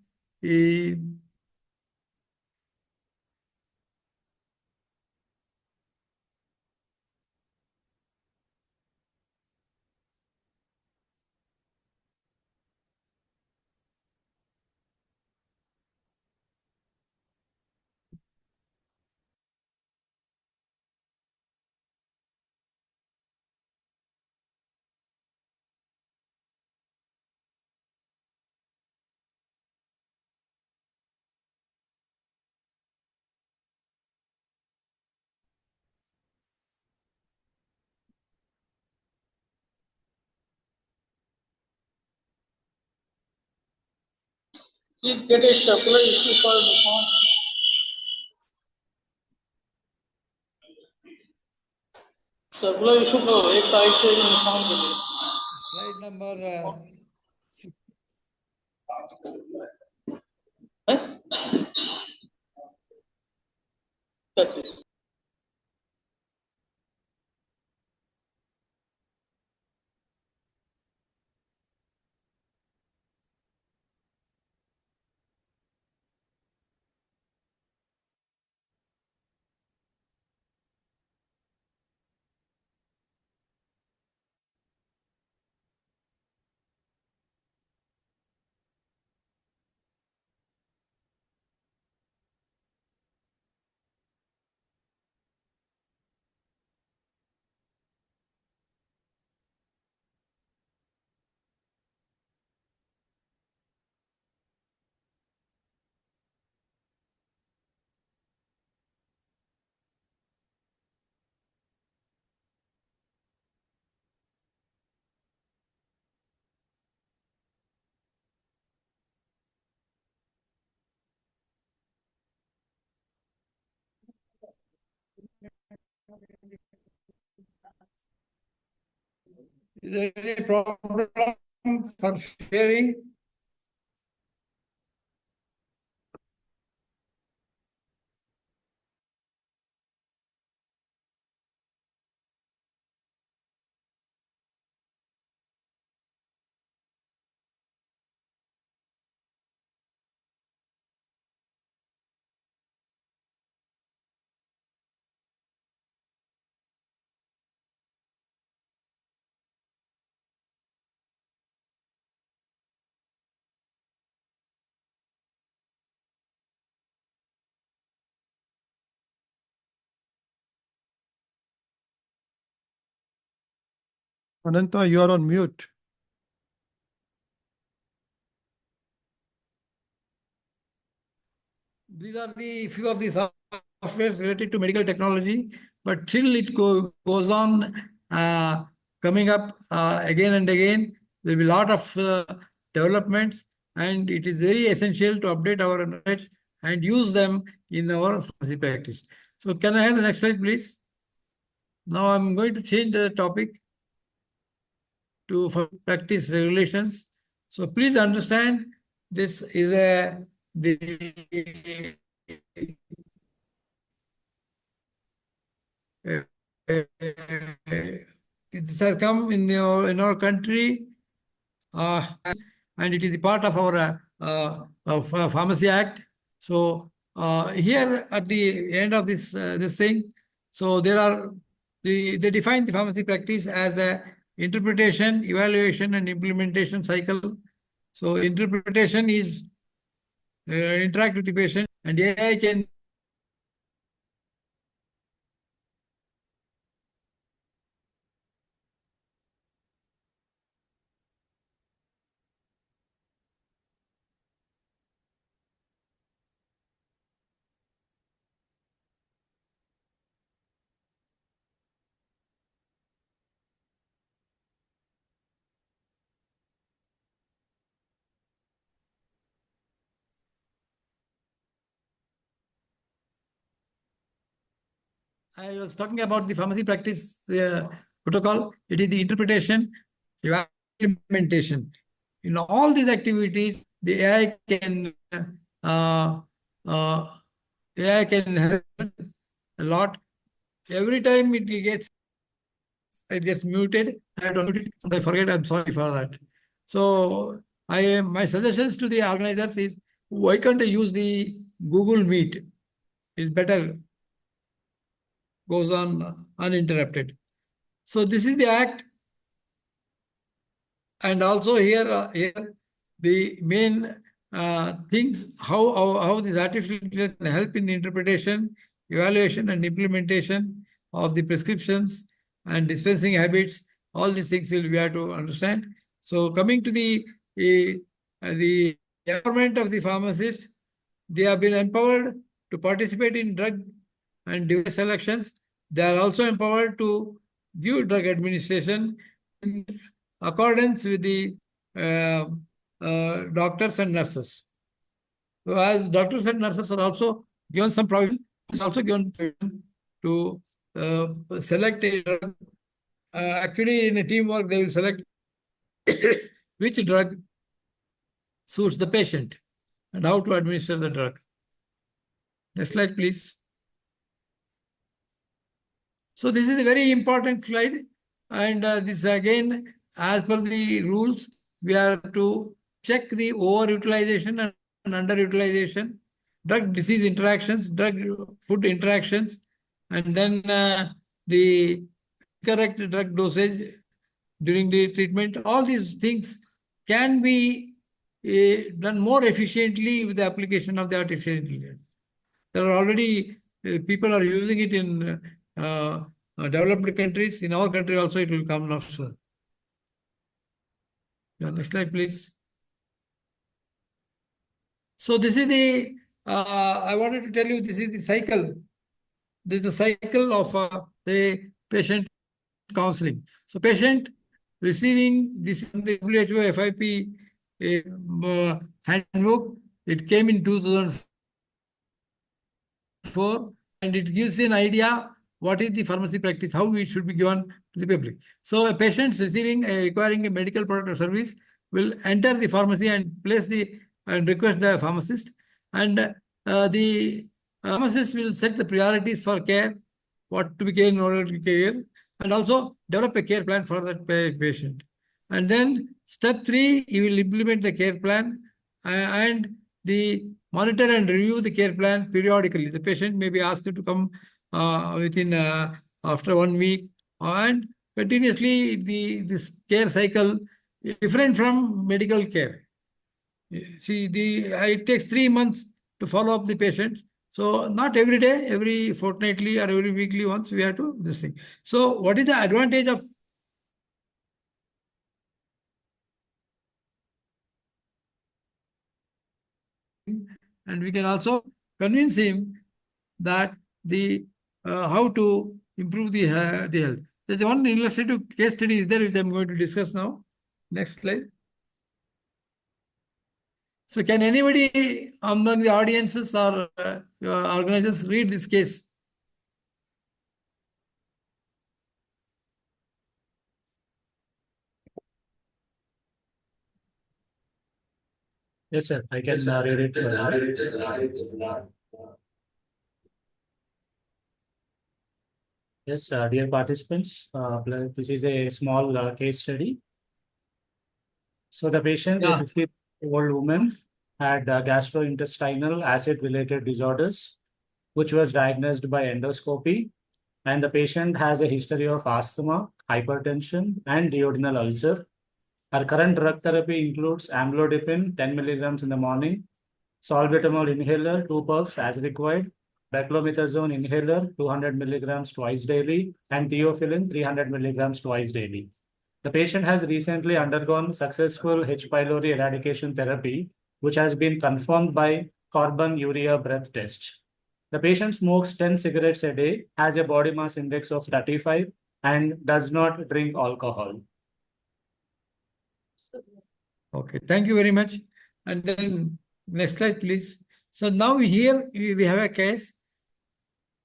Please get a circular issue for reform. Circular issue को 1 तारीख से reform के लिए slide number 6. That's it. Is there any problem for sharing? Anantha, you are on mute. These are the few of the software related to medical technology, but still it goes on coming up again and again. There will be a lot of developments, and it is very essential to update our knowledge and use them in our pharmacy practice. So can I have the next slide, please? Now I'm going to change the topic to practice regulations. So please understand, this is this has come in our country, and it is a part of our Pharmacy Act. So here at the end of this thing, so they define the pharmacy practice as a interpretation, evaluation, and implementation cycle. So interpretation is interact with the patient, and AI can I was talking about the pharmacy practice protocol. It is the interpretation, implementation. In all these activities, the AI can uh, uh, help a lot. Every time it gets it gets muted. I don't mute it. I forget. I'm sorry for that. So my suggestions to the organizers is, why can't they use the Google Meet? It's better, goes on uninterrupted. So this is the act. And also here the main things, how this artificial intelligence can help in the interpretation, evaluation, and implementation of the prescriptions and dispensing habits. All these things we have to understand. So coming to the empowerment of the pharmacist, they have been empowered to participate in drug and device selections. They are also empowered to give drug administration in accordance with the doctors and nurses. So as doctors and nurses are also given some provision, it's also given provision to select a drug. Actually, in a teamwork, they will select which drug suits the patient and how to administer the drug. Next slide, please. So this is a very important slide. And this again, as per the rules, we have to check the overutilization and underutilization, drug disease interactions, drug food interactions, and then the correct drug dosage during the treatment. All these things can be done more efficiently with the application of the artificial intelligence. There are already people are using it in developed countries. In our country also, it will come now soon. Yeah, next slide, please. So this is the, I wanted to tell you, this is the cycle. This is the cycle of the patient counseling. So patient receiving this from the WHO FIP handbook, it came in 2004, and it gives an idea what is the pharmacy practice, how it should be given to the public. So a patient receiving requiring a medical product or service will enter the pharmacy and place and request the pharmacist, and the pharmacist will set the priorities for care, what to be cared in order to care, and also develop a care plan for that patient. And then step 3, he will implement the care plan and the monitor and review the care plan periodically. The patient may be asked to come within after 1 week, and continuously this care cycle is different from medical care. See, it takes 3 months to follow up the patient. So not every day, every fortnightly or every weekly once we have to this thing. So what is the advantage of and we can also convince him that how to improve the health. There's one illustrative case study is there which I'm going to discuss now. Next slide. So can anybody among the audiences or organizers read this case? Yes, sir. I can read it. Yes, dear participants, this is a small case study. So the patient, a 50-year-old woman, had gastrointestinal acid-related disorders, which was diagnosed by endoscopy. And the patient has a history of asthma, hypertension, and duodenal ulcer. Her current drug therapy includes amlodipine, 10 milligrams in the morning, salbutamol inhaler, 2 puffs as required, beclomethasone inhaler, 200 milligrams twice daily, and theophylline, 300 milligrams twice daily. The patient has recently undergone successful H. pylori eradication therapy, which has been confirmed by carbon urea breath test. The patient smokes 10 cigarettes a day, has a body mass index of 35, and does not drink alcohol. Okay, thank you very much. And then next slide, please. So now here we have a case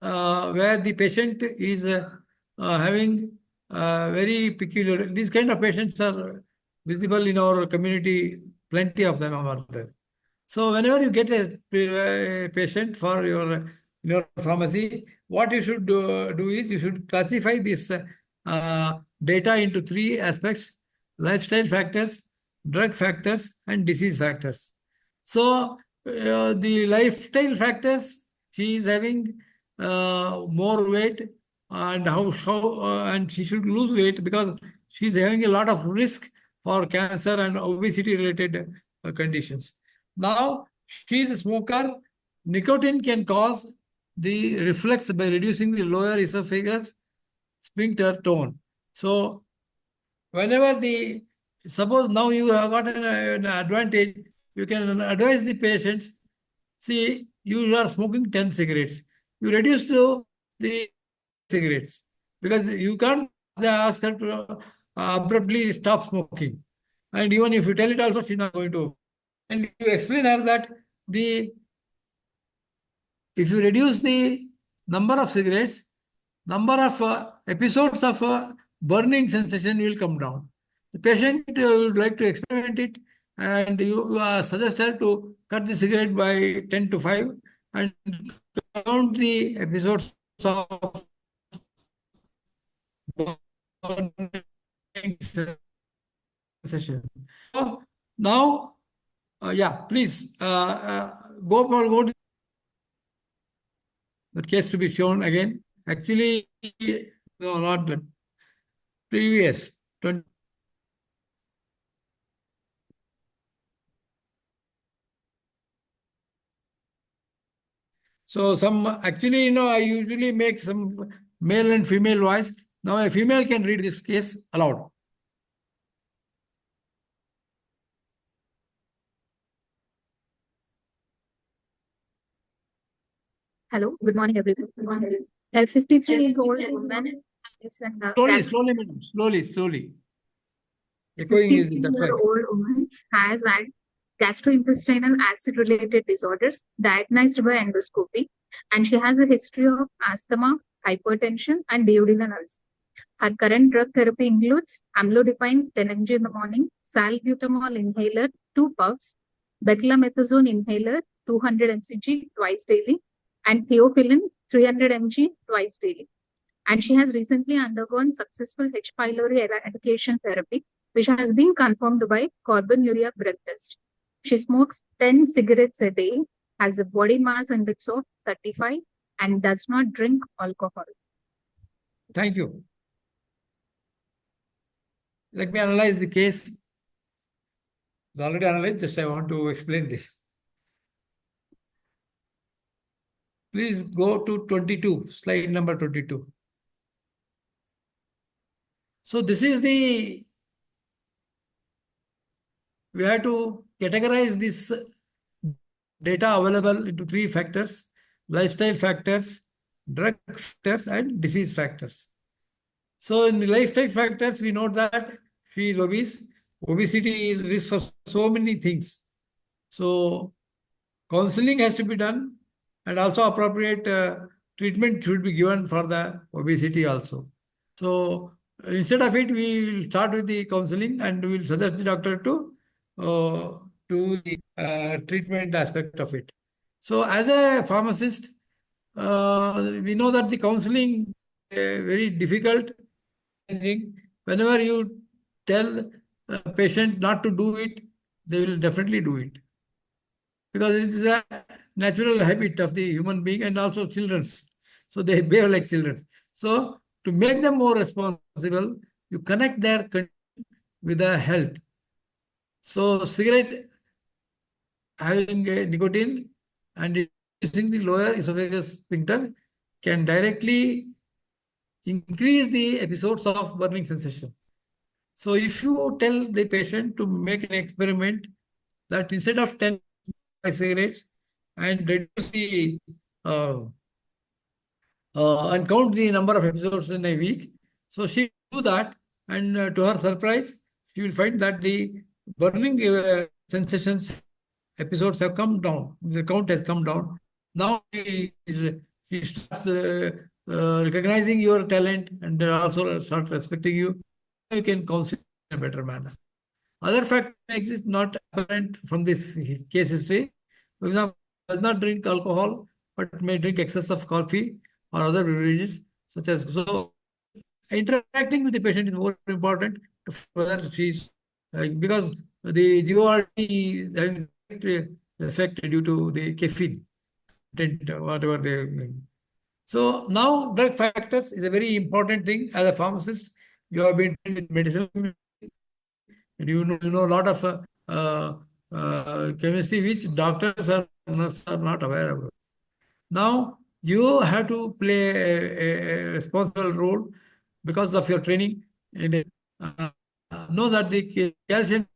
where the patient is having very peculiar. These kind of patients are visible in our community. Plenty of them are there. So whenever you get a patient for your pharmacy, what you should do is you should classify this data into three aspects: lifestyle factors, drug factors, and disease factors. So the lifestyle factors, she is having more weight, and and she should lose weight because she is having a lot of risk for cancer and obesity related conditions. Now she is a smoker. Nicotine can cause the reflex by reducing the lower esophagus sphincter tone. So whenever suppose now you have got an advantage, you can advise the patients. See, you are smoking 10 cigarettes. You reduce to the cigarettes because you can't ask her to abruptly stop smoking. And even if you tell it also, she's not going to. And you explain her that the if you reduce the number of cigarettes, number of episodes of burning sensation will come down. The patient would like to experiment it, and you suggest her to cut the cigarette by 10 to 5 and count the episodes of burning sensation. So now, yeah, please go to that case to be shown again. Actually, no, not the previous 20. So actually, I usually make some male and female voice. Now a female can read this case aloud. Hello, good morning, everyone. A 53-year-old woman is in the Slowly, madam. Slowly. Echoing is that's why. 53-year-old woman has had gastrointestinal acid-related disorders diagnosed by endoscopy, and she has a history of asthma, hypertension, and duodenal ulcer. Her current drug therapy includes amlodipine 10 mg in the morning, salbutamol inhaler 2 puffs, beclomethasone inhaler 200 mcg twice daily, and theophylline 300 mg twice daily. And she has recently undergone successful H. pylori eradication therapy, which has been confirmed by carbonuria breath test. She smokes 10 cigarettes a day, has a body mass index of 35, and does not drink alcohol. Thank you. Let me analyze the case. It's already analyzed, just I want to explain this. Please go to 22, slide number 22. So this is we have to categorize this data available into three factors: lifestyle factors, drug factors, and disease factors. So in the lifestyle factors, we know that she is obese. Obesity is risk for so many things. So counseling has to be done, and also appropriate treatment should be given for the obesity also. So instead of it, we will start with the counseling and we will suggest the doctor to do the treatment aspect of it. So as a pharmacist, we know that the counseling is very difficult. Whenever you tell a patient not to do it, they will definitely do it. Because it is a natural habit of the human being and also children's. So they behave like children. So to make them more responsible, you connect their condition with their health. So cigarette having nicotine and using the lower esophagus sphincter can directly increase the episodes of burning sensation. So if you tell the patient to make an experiment that instead of 10 cigarettes and reduce the and count the number of episodes in a week, so she will do that, and to her surprise, she will find that the burning sensations episodes have come down. The count has come down. Now she starts recognizing your talent and also start respecting you. You can counsel in a better manner. Other factors exist not apparent from this case history. For example, does not drink alcohol, but may drink excess of coffee or other beverages, such as so interacting with the patient is more important, whether she's because the GORD is having direct effect due to the caffeine content, whatever they. So now drug factors is a very important thing. As a pharmacist, you have been trained with medicinal and you know a lot of chemistry which doctors or nurses are not aware of. Now you have to play a responsible role because of your training and know that the calcium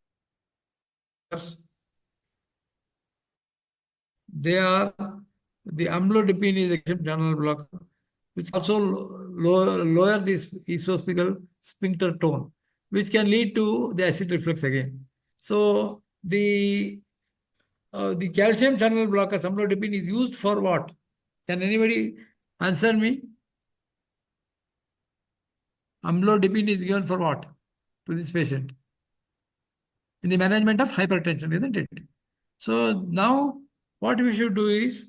they are the amlodipine is a calcium channel blocker, which also lower this esophageal sphincter tone, which can lead to the acid reflux again. So the calcium channel blocker, amlodipine, is used for what? Can anybody answer me? Amlodipine is given for what to this patient? In the management of hypertension, isn't it? So now what we should do is,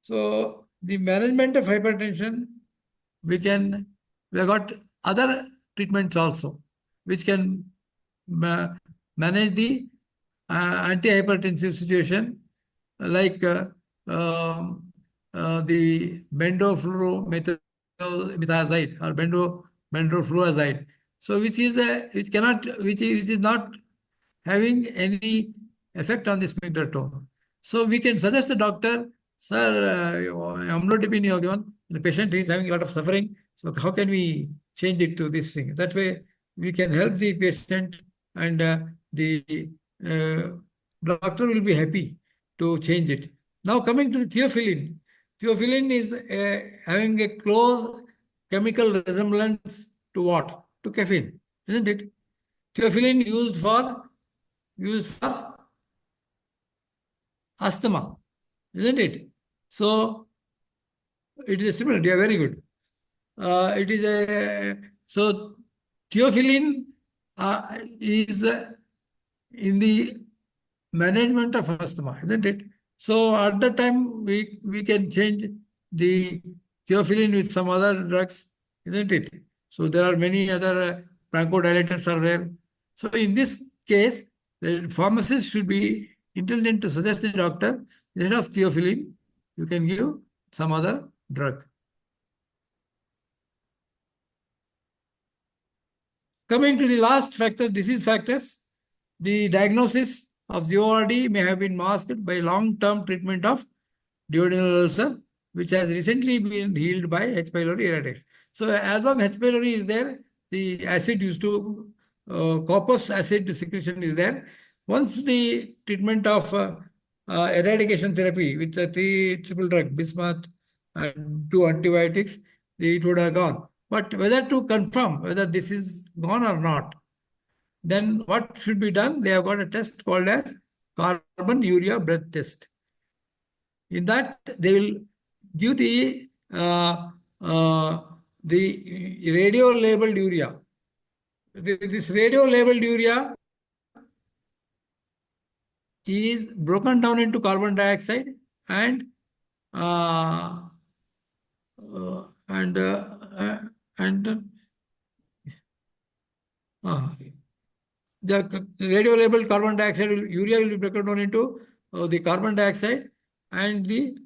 so the management of hypertension, we have got other treatments also, which can manage the antihypertensive situation, like the bendoflumethiazide or bendofluazide. So which is not having any effect on the sphincter tone. So we can suggest the doctor, sir, amlodipine you have given, the patient is having a lot of suffering. So how can we change it to this thing? That way we can help the patient and the doctor will be happy to change it. Now coming to the theophylline. Theophylline is having a close chemical resemblance to what? To caffeine, isn't it? Theophylline used for asthma, isn't it? So it is a stimulant. Yeah, very good. It is a so theophylline is in the management of asthma, isn't it? So at that time we can change the theophylline with some other drugs, isn't it? So there are many other bronchodilators are there. So in this case, the pharmacist should be intelligent to suggest the doctor, instead of theophylline, you can give some other drug. Coming to the last factor, disease factors, the diagnosis of GORD may have been masked by long-term treatment of duodenal ulcer, which has recently been healed by H. pylori eradication. So as long as H. pylori is there, the acid used to, corpus acid secretion is there. Once the treatment of eradication therapy with the 3 triple drug, bismuth and 2 antibiotics, it would have gone. But whether to confirm whether this is gone or not, then what should be done? They have got a test called as carbon urea breath test. In that, they will give the radio labeled urea. This radio labeled urea is broken down into carbon dioxide and uh, and the radio labeled carbon dioxide urea will be broken down into the carbon dioxide and the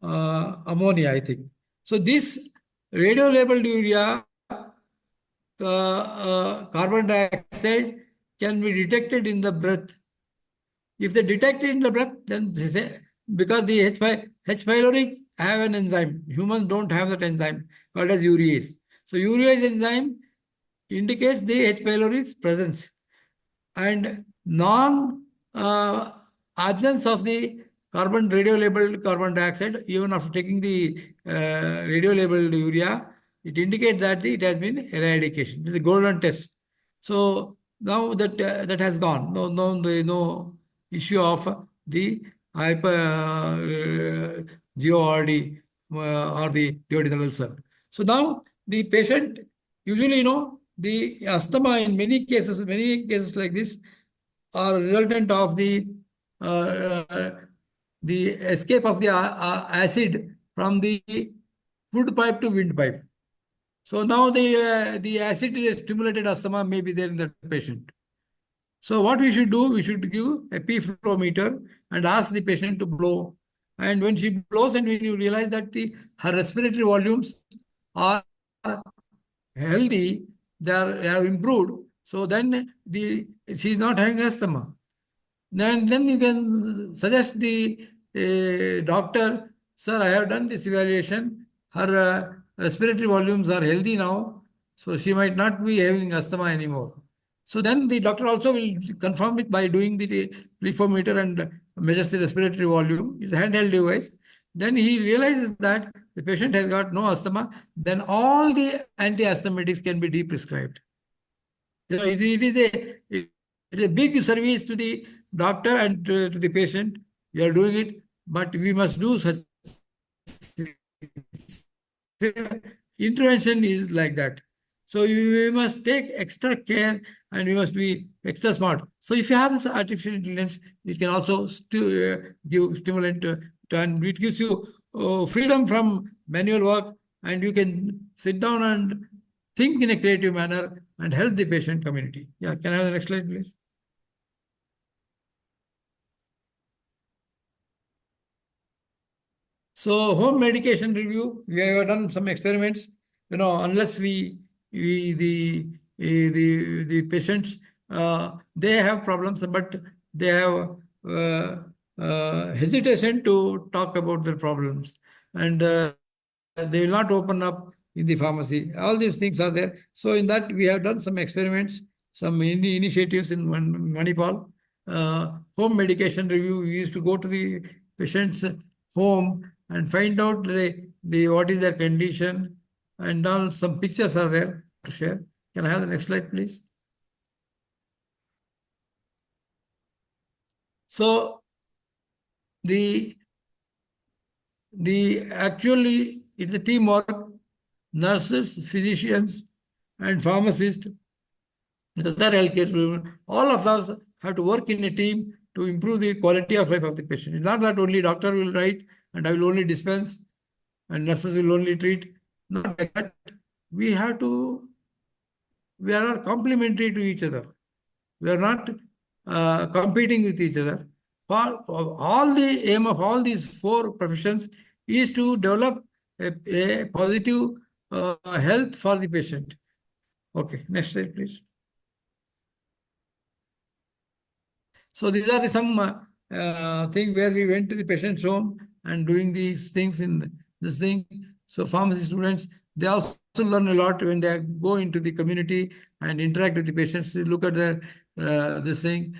ammonia, I think. So this radio labeled urea, carbon dioxide can be detected in the breath. If they detect it in the breath, then they say, because the H. pylori have an enzyme. Humans don't have that enzyme called as urease. So urease enzyme indicates the H. pylori's presence. And absence of the radio labeled carbon dioxide, even after taking the radio labeled urea, it indicates that it has been eradication. It is a golden test. So now that that has gone. There is no issue of the GORD or the duodenal ulcer. So now the patient, usually, the asthma in many cases like this are resultant of the escape of the acid from the food pipe to windpipe. So now the acid stimulated asthma may be there in the patient. So what we should do, we should give a P flow meter and ask the patient to blow. And when she blows and when you realize that her respiratory volumes are healthy, they have improved. So then she is not having asthma. Then you can suggest the doctor, sir, I have done this evaluation. Her respiratory volumes are healthy now, so she might not be having asthma anymore. So then the doctor also will confirm it by doing the meter and measures the respiratory volume. It's a handheld device. Then he realizes that the patient has got no asthma. Then all the anti-asthmatics can be de-prescribed. You know, it is a big service to the doctor and to the patient. We are doing it, but we must do such intervention is like that. So we must take extra care and we must be extra smart. So if you have this artificial intelligence, it can also give stimulant and it gives you freedom from manual work, and you can sit down and think in a creative manner and help the patient community. Yeah, can I have the next slide, please? So home medication review, we have done some experiments. You know, unless the patients they have problems, but they have hesitation to talk about their problems, and they will not open up in the pharmacy. All these things are there. So in that we have done some experiments, some initiatives in Manipal. Home medication review. We used to go to the patient's home and find out the what is their condition, and all some pictures are there to share. Can I have the next slide, please? So the actually it's a teamwork, nurses, physicians, and pharmacists, and other healthcare, all of us have to work in a team to improve the quality of life of the patient. It's not that only doctor will write and I will only dispense and nurses will only treat. Not like that. We are not complementary to each other. We are not competing with each other. For all the aim of all these four professions is to develop a positive health for the patient. Okay, next slide, please. So these are some things where we went to the patient's home and doing these things in this thing. So pharmacy students, they also learn a lot when they go into the community and interact with the patients. They look at their this thing,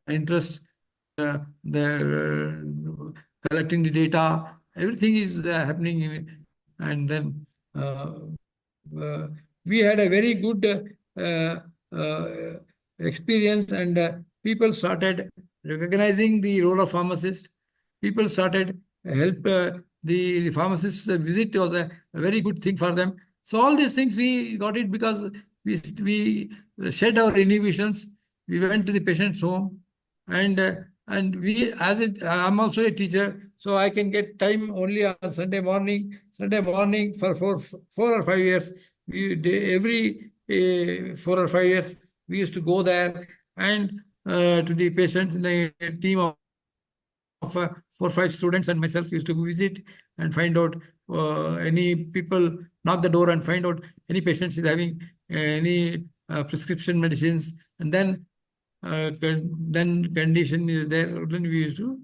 interest, their collecting the data. Everything is happening, and then we had a very good experience, and people started recognizing the role of pharmacist. People started help the pharmacist visit was a very good thing for them. So all these things we got it because we shed our inhibitions. We went to the patient's home, and we I'm also a teacher, so I can get time only on Sunday morning. Sunday morning for 4 or 5 years. Every 4 or 5 years we used to go there and to the patients. The team of 4 or 5 students and myself used to visit and find out any people, knock the door and find out any patients is having any prescription medicines, and then condition is there. Then we used to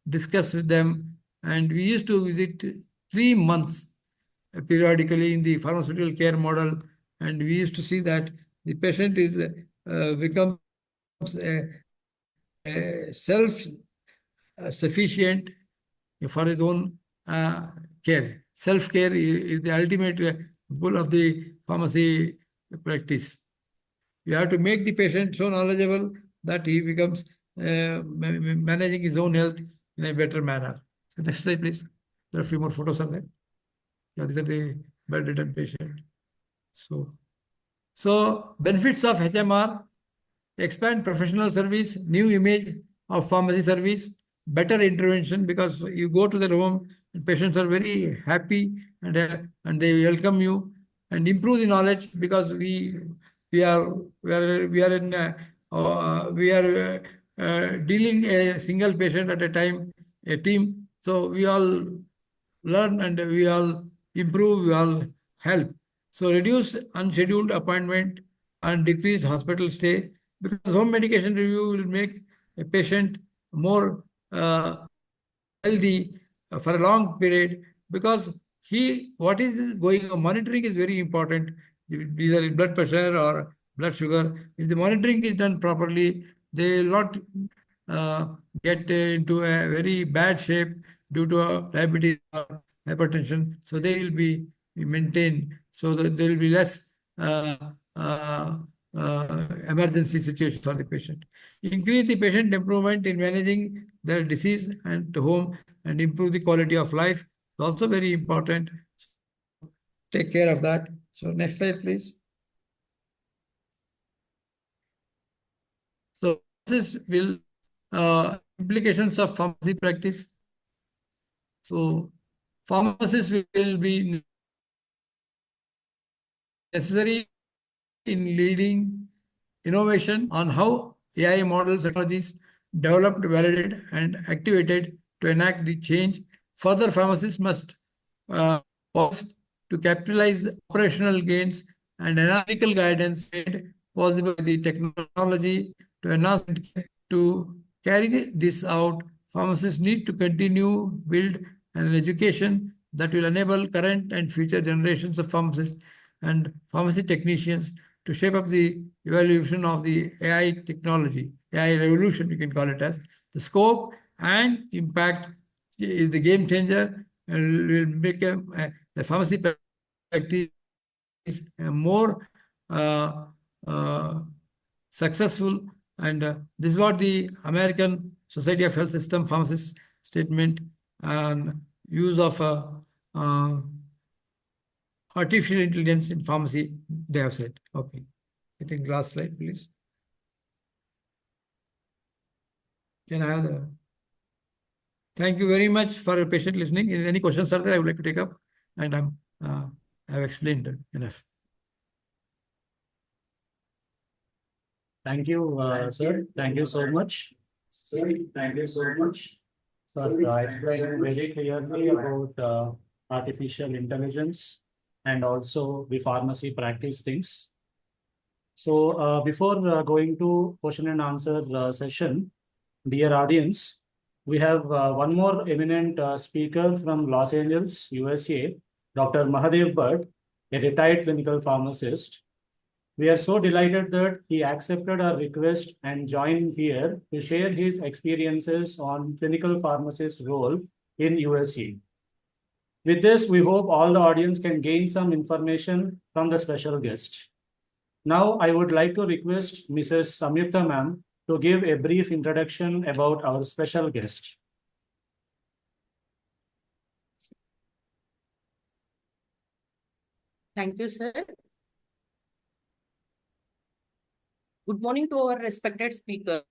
discuss with them, and we used to visit 3 months periodically in the pharmaceutical care model, and we used to see that the patient is becomes self-sufficient for his own care. Self-care is the ultimate goal of the pharmacy practice. You have to make the patient so knowledgeable that he becomes managing his own health in a better manner. So next slide, please. There are a few more photos of that. Yeah, these are the bedridden patient. So benefits of HMR: expand professional service, new image of pharmacy service, better intervention, because you go to the home and patients are very happy and they welcome you, and improve the knowledge, because we are dealing a single patient at a time, a team. So we all learn and we all improve, we all help. So reduce unscheduled appointment and decrease hospital stay, because home medication review will make a patient more healthy for a long period, because what is going on, monitoring is very important, either in blood pressure or blood sugar. If the monitoring is done properly, they will not uh, get into a very bad shape due to diabetes or hypertension. So they will be maintained, so that there will be less uh, uh, emergency situations for the patient. Increase the patient improvement in managing their disease and home, and improve the quality of life. It's also very important. Take care of that. So next slide, please. So this will implications of pharmacy practice. So pharmacists will be necessary in leading innovation on how AI models, technologies developed, validated, and activated to enact the change. Further, pharmacists must pause to capitalize the operational gains and analytical guidance made possible by the technology to enhance to carry this out. Pharmacists need to continue build an education that will enable current and future generations of pharmacists and pharmacy technicians to shape up the evolution of the AI technology, AI revolution, you can call it as. The scope and impact is the game changer and will make the pharmacy practice more successful. And this is what the American Society of Health System Pharmacists statement and use of artificial intelligence in pharmacy, they have said. Okay. I think last slide, please. Can I have the... Thank you very much for your patient listening. If any questions are there, I would like to take up, and I've explained enough. Thank you, sir. Thank you so much. Sir, thank you so much for explaining very clearly about artificial intelligence and also the pharmacy practice things. So before going to question and answer session, dear audience, we have one more eminent speaker from Los Angeles, USA, Dr. Mahadev Bhatt, a retired clinical pharmacist. We are so delighted that he accepted our request and joined here to share his experiences on clinical pharmacist role in USA. With this, we hope all the audience can gain some information from the special guest. Now, I would like to request Mrs. Samyukta ma'am to give a brief introduction about our special guest. Thank you, sir. Good morning to our respected speaker,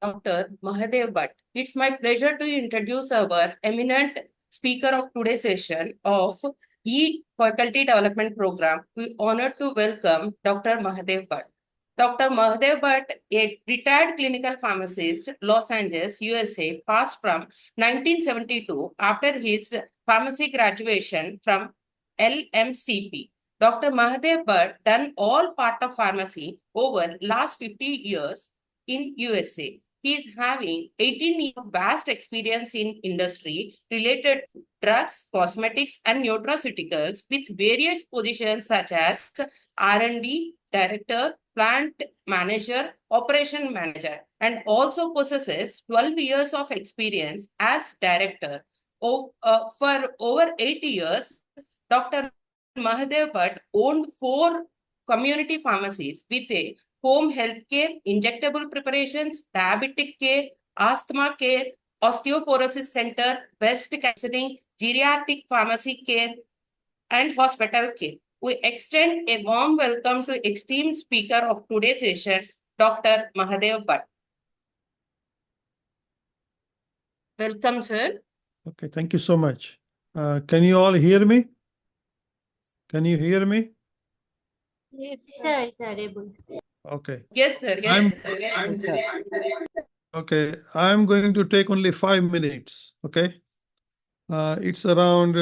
Dr. Mahadev Bhatt. It's my pleasure to introduce our eminent speaker of today's session of e-Faculty Development Program. We honor to welcome Dr. Mahadev Bhatt. Dr. Mahadev Bhatt, a retired clinical pharmacist, Los Angeles, USA, passed from 1972 after his pharmacy graduation from LMCP. Dr. Mahadev Bhatt done all part of pharmacy over last 50 years in USA. He is having 18 years of vast experience in industry related to drugs, cosmetics, and nutraceuticals with various positions such as R&D, director, plant manager, operation manager, and also possesses 12 years of experience as director. For over 8 years, Dr. Mahadev Bhatt owned 4 community pharmacies with a home health care, injectable preparations, diabetic care, asthma care, osteoporosis center, breast counseling, geriatric pharmacy care, and hospital care. We extend a warm welcome to esteemed speaker of today's session, Dr. Mahadev Bhatt. Welcome, sir. Okay, thank you so much. Can you all hear me? Can you hear me? Yes, sir, able. Okay. Yes, sir. I'm Yes, sir. okay. I'm going to take only 5 minutes. Okay. It's around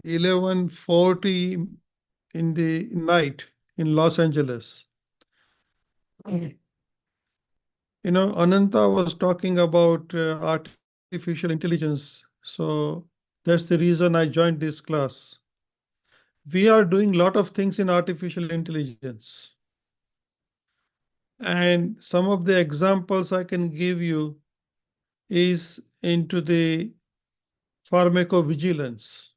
11:40 in the night in Los Angeles. Anantha was talking about artificial intelligence. So that's the reason I joined this class. We are doing a lot of things in artificial intelligence. And some of the examples I can give you is into the pharmacovigilance.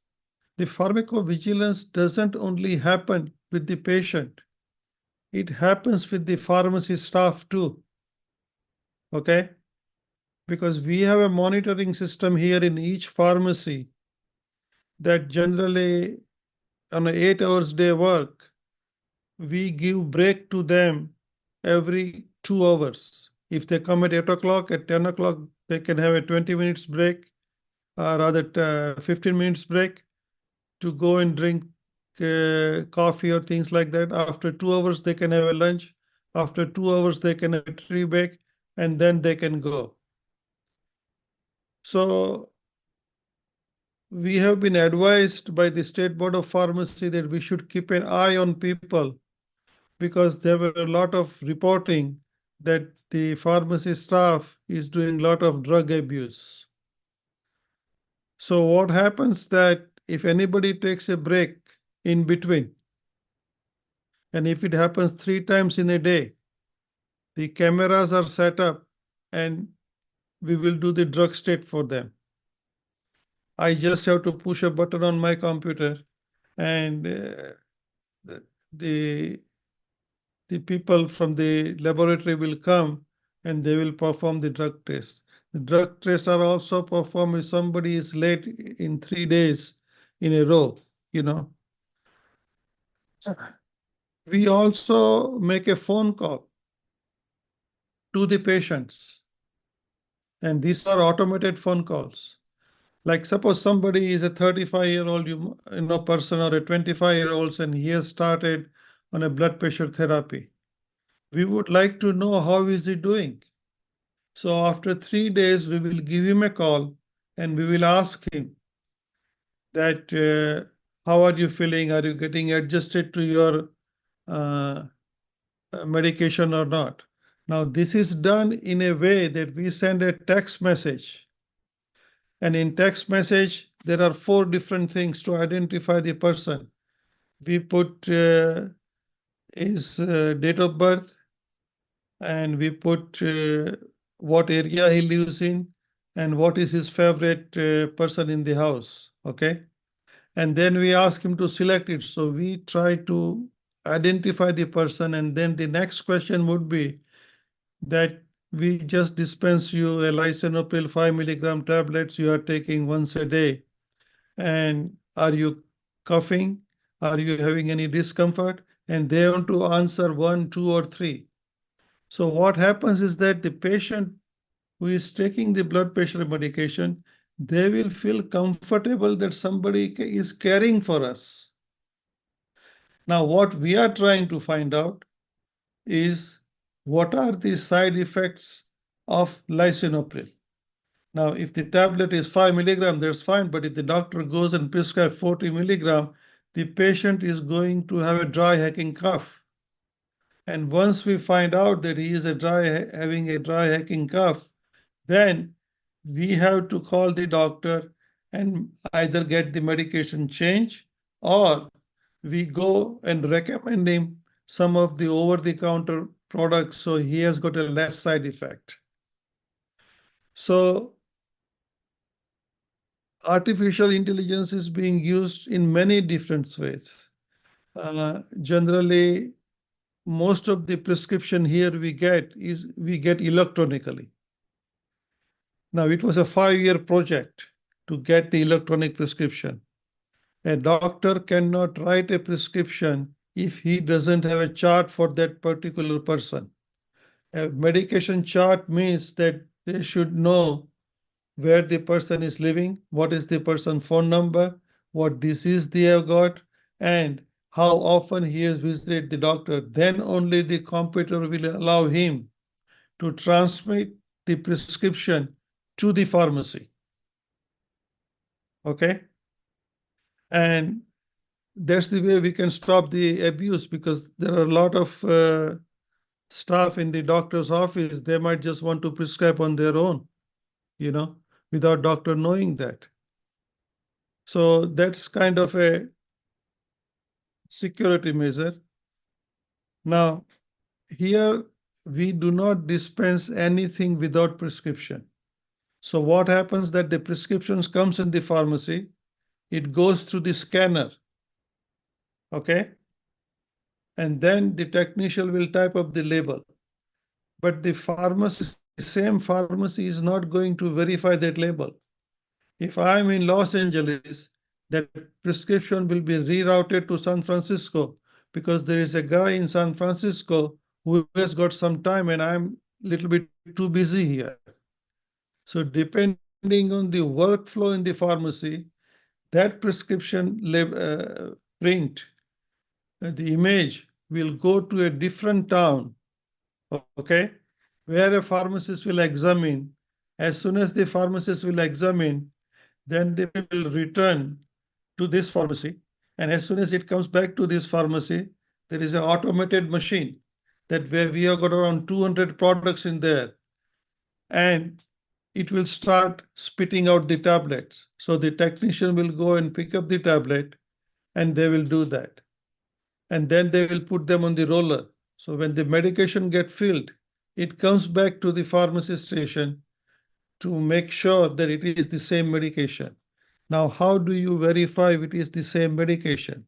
The pharmacovigilance doesn't only happen with the patient, it happens with the pharmacy staff too. Okay? Because we have a monitoring system here in each pharmacy that generally on an 8 hours day work, we give break to them every 2 hours. If they come at 8 o'clock, at 10 o'clock, they can have a 20 minutes break, rather 15 minutes break to go and drink coffee or things like that. After 2 hours, they can have a lunch. After 2 hours, they can have a tree break, and then they can go. So we have been advised by the State Board of Pharmacy that we should keep an eye on people because there were a lot of reporting that the pharmacy staff is doing a lot of drug abuse. So what happens that if anybody takes a break in between, and if it happens 3 times in a day, the cameras are set up and we will do the drug state for them. I just have to push a button on my computer and the people from the laboratory will come and they will perform the drug test. The drug tests are also performed if somebody is late in 3 days in a row, We also make a phone call to the patients. And these are automated phone calls. Like suppose somebody is a 35-year-old person or a 25-year-old and he has started on a blood pressure therapy. We would like to know how is he doing. So after 3 days, we will give him a call and we will ask him that how are you feeling? Are you getting adjusted to your medication or not? Now, this is done in a way that we send a text message. And in text message, there are 4 different things to identify the person. We put his date of birth, and we put what area he lives in, and what is his favorite person in the house. Okay. And then we ask him to select it. So we try to identify the person. And then the next question would be that we just dispense you a lisinopril 5 milligram tablets you are taking once a day. And are you coughing? Are you having any discomfort? And they want to answer 1, 2, or 3. So what happens is that the patient who is taking the blood pressure medication, they will feel comfortable that somebody is caring for us. Now, what we are trying to find out is what are the side effects of lisinopril. Now, if the tablet is 5 milligram, that's fine. But if the doctor goes and prescribes 40 milligram, the patient is going to have a dry hacking cough. And once we find out that he is having a dry hacking cough, then we have to call the doctor and either get the medication changed or we go and recommend him some of the over-the-counter products so he has got a less side effect. So artificial intelligence is being used in many different ways. Generally, most of the prescription here we get electronically. Now, it was a 5-year project to get the electronic prescription. A doctor cannot write a prescription if he doesn't have a chart for that particular person. A medication chart means that they should know where the person is living, what is the person's phone number, what disease they have got, and how often he has visited the doctor. Then only the computer will allow him to transmit the prescription to the pharmacy. Okay? And that's the way we can stop the abuse, because there are a lot of staff in the doctor's office. They might just want to prescribe on their own, without doctor knowing that. So that's kind of a security measure. Now, here we do not dispense anything without prescription. So what happens that the prescriptions comes in the pharmacy, it goes through the scanner, okay? And then the technician will type up the label. But the same pharmacy is not going to verify that label. If I'm in Los Angeles, that prescription will be rerouted to San Francisco, because there is a guy in San Francisco who has got some time and I'm a little bit too busy here. So depending on the workflow in the pharmacy, that prescription print, the image will go to a different town, okay, where a pharmacist will examine. As soon as the pharmacist will examine, then they will return to this pharmacy. And as soon as it comes back to this pharmacy, there is an automated machine that where we have got around 200 products in there. And it will start spitting out the tablets. So the technician will go and pick up the tablet and they will do that. And then they will put them on the roller. So when the medication gets filled, it comes back to the pharmacy station to make sure that it is the same medication. Now, how do you verify if it is the same medication?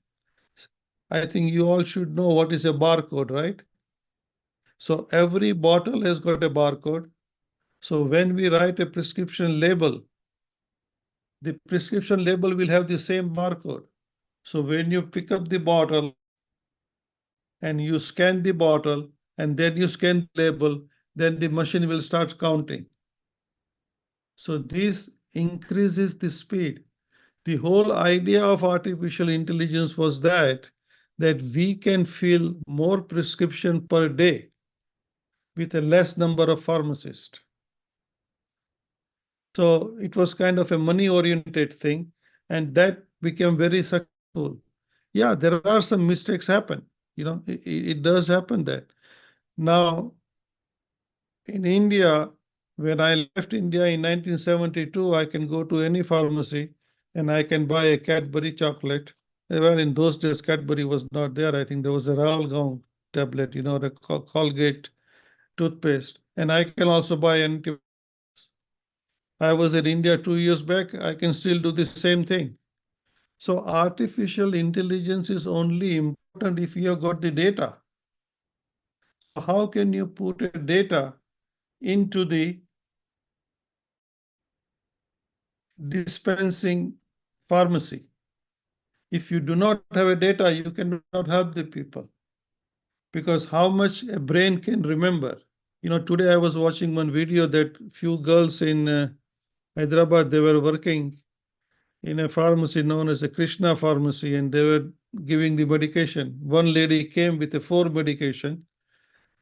I think you all should know what is a barcode, right? So every bottle has got a barcode. So when we write a prescription label, the prescription label will have the same barcode. So when you pick up the bottle and you scan the bottle and then you scan the label, then the machine will start counting. So this increases the speed. The whole idea of artificial intelligence was that we can fill more prescription per day with a less number of pharmacists. So it was kind of a money-oriented thing, and that became very successful. Yeah, there are some mistakes happen. It does happen that. Now, in India, when I left India in 1972, I can go to any pharmacy and I can buy a Cadbury chocolate. Well, in those days, Cadbury was not there. I think there was a Ralgone tablet, the Colgate toothpaste. And I can also buy antibiotics. I was in India 2 years back. I can still do the same thing. So artificial intelligence is only important if you have got the data. How can you put a data into the dispensing pharmacy? If you do not have a data, you cannot help the people, because how much a brain can remember. Today I was watching one video that few girls in Hyderabad, they were working in a pharmacy known as a Krishna pharmacy, and they were giving the medication. One lady came with a 4 medication,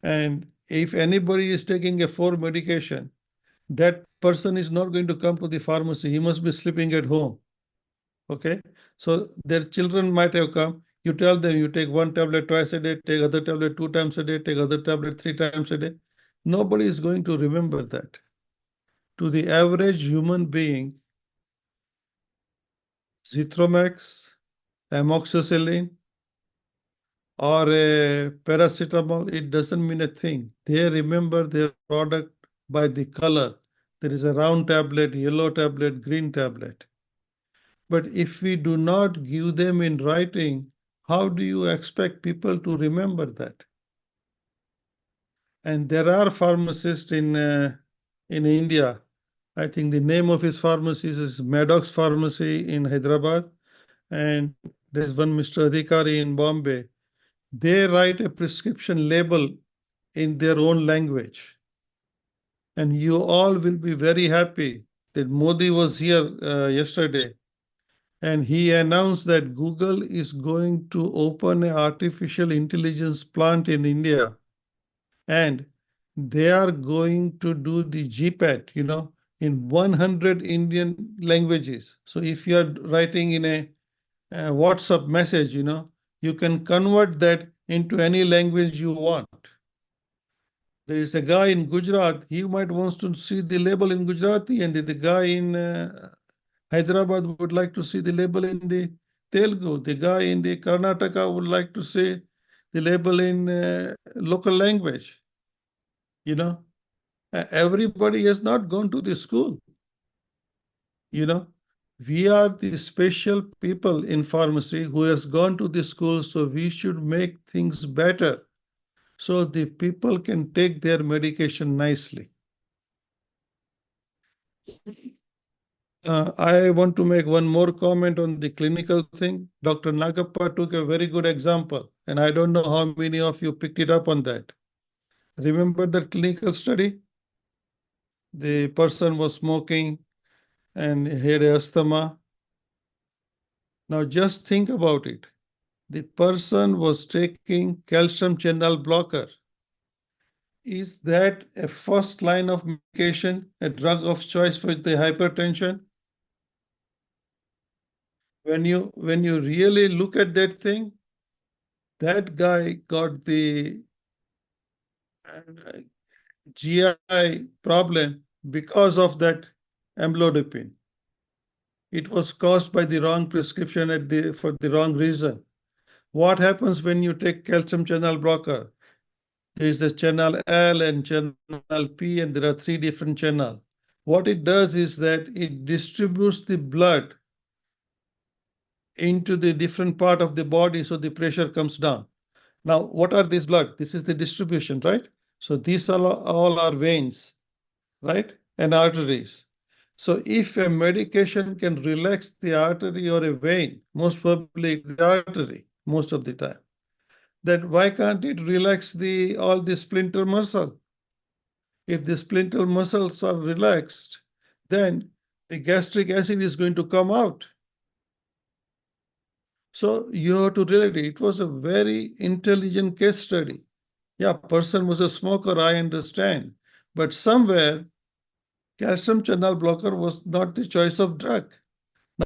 and if anybody is taking a 4 medication, that person is not going to come to the pharmacy. He must be sleeping at home. Okay, so their children might have come. You tell them you take 1 tablet twice a day, take other tablet 2 times a day, take other tablet 3 times a day. Nobody is going to remember that. To the average human being, Zithromax, amoxicillin, or a paracetamol, it doesn't mean a thing. They remember their product by the color. There is a round tablet, yellow tablet, green tablet. But if we do not give them in writing, how do you expect people to remember that? And there are pharmacists in India. I think the name of his pharmacy is Maddox Pharmacy in Hyderabad. And there's one Mr. Adhikari in Bombay. They write a prescription label in their own language. And you all will be very happy that Modi was here yesterday. and he announced that Google is going to open an artificial intelligence plant in India, and they are going to do the GPAT, in 100 Indian languages. So if you are writing in a WhatsApp message, you can convert that into any language you want. There is a guy in Gujarat, he might want to see the label in Gujarati, and the guy in Hyderabad would like to see the label in the Telugu. The guy in the Karnataka would like to see the label in local language. Everybody has not gone to the school. We are the special people in pharmacy who has gone to the school, so we should make things better so the people can take their medication nicely. I want to make one more comment on the clinical thing. Dr. Nagappa took a very good example, and I don't know how many of you picked it up on that. Remember that clinical study? The person was smoking and had asthma. Now just think about it. The person was taking calcium channel blocker. Is that a first line of medication, a drug of choice for the hypertension? When you really look at that thing, that guy got the GI problem because of that amlodipine. It was caused by the wrong prescription for the wrong reason. What happens when you take calcium channel blocker? There is a channel L and channel P, and there are 3 different channels. What it does is that it distributes the blood into the different part of the body, so the pressure comes down. Now, what are these blood? This is the distribution, right? So these are all our veins, right? And arteries. So if a medication can relax the artery or a vein, most probably it's the artery most of the time, then why can't it relax all the splinter muscle? If the splinter muscles are relaxed, then the gastric acid is going to come out. So you have to relate it. It was a very intelligent case study. Yeah, person was a smoker, I understand. But somewhere, calcium channel blocker was not the choice of drug.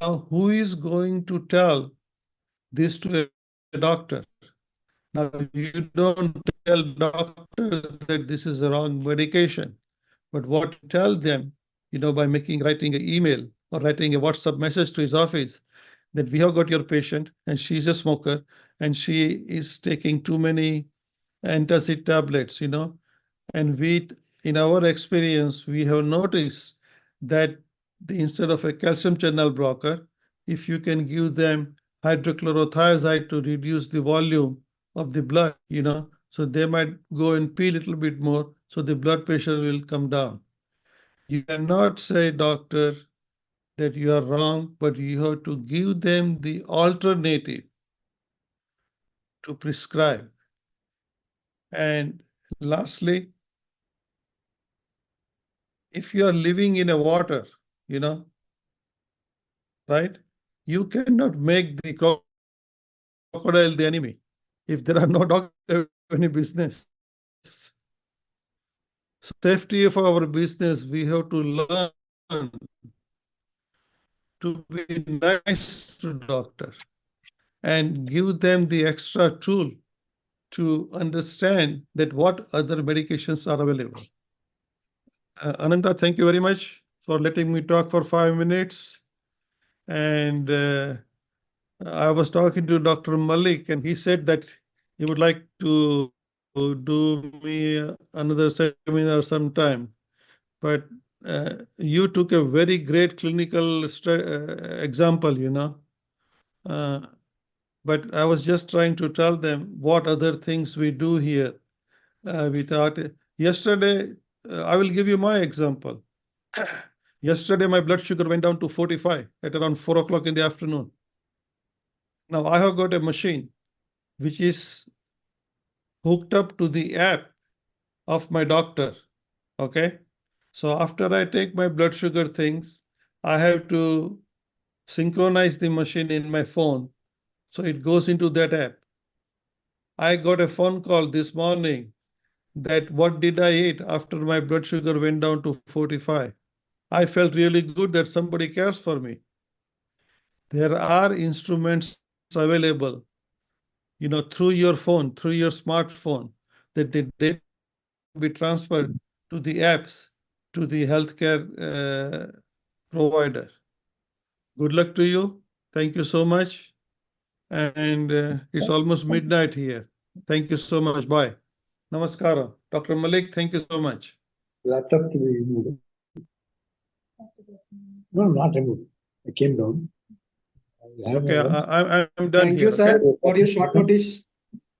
Now, who is going to tell this to a doctor? Now, you don't tell doctor that this is the wrong medication. But what you tell them, by writing an email or writing a WhatsApp message to his office, that we have got your patient and she's a smoker and she is taking too many antacid tablets, and in our experience, we have noticed that instead of a calcium channel blocker, if you can give them hydrochlorothiazide to reduce the volume of the blood, so they might go and pee a little bit more, so the blood pressure will come down. You cannot say, doctor, that you are wrong, but you have to give them the alternative to prescribe. And lastly, if you are living in a water, right, you cannot make the crocodile the enemy. If there are no doctors, any business. So safety of our business, we have to learn to be nice to doctor and give them the extra tool to understand that what other medications are available. Anantha, thank you very much for letting me talk for 5 minutes. And I was talking to Dr. Malik, and he said that he would like to do me another seminar sometime. But you took a very great clinical example, but I was just trying to tell them what other things we do here with art. Yesterday, I will give you my example. Yesterday, my blood sugar went down to 45 at around 4 o'clock in the afternoon. Now, I have got a machine which is hooked up to the app of my doctor. Okay. So after I take my blood sugar things, I have to synchronize the machine in my phone, so it goes into that app. I got a phone call this morning that what did I eat after my blood sugar went down to 45. I felt really good that somebody cares for me. There are instruments available, through your phone, through your smartphone, that the data can be transferred to the apps, to the healthcare provider. Good luck to you. Thank you so much. And it's almost midnight here. Thank you so much. Bye. Namaskaram. Dr. Malik, thank you so much. Laptop to be removed. No, not removed. I came down. Okay, I'm done Thank here. you, sir, Okay? for your short notice.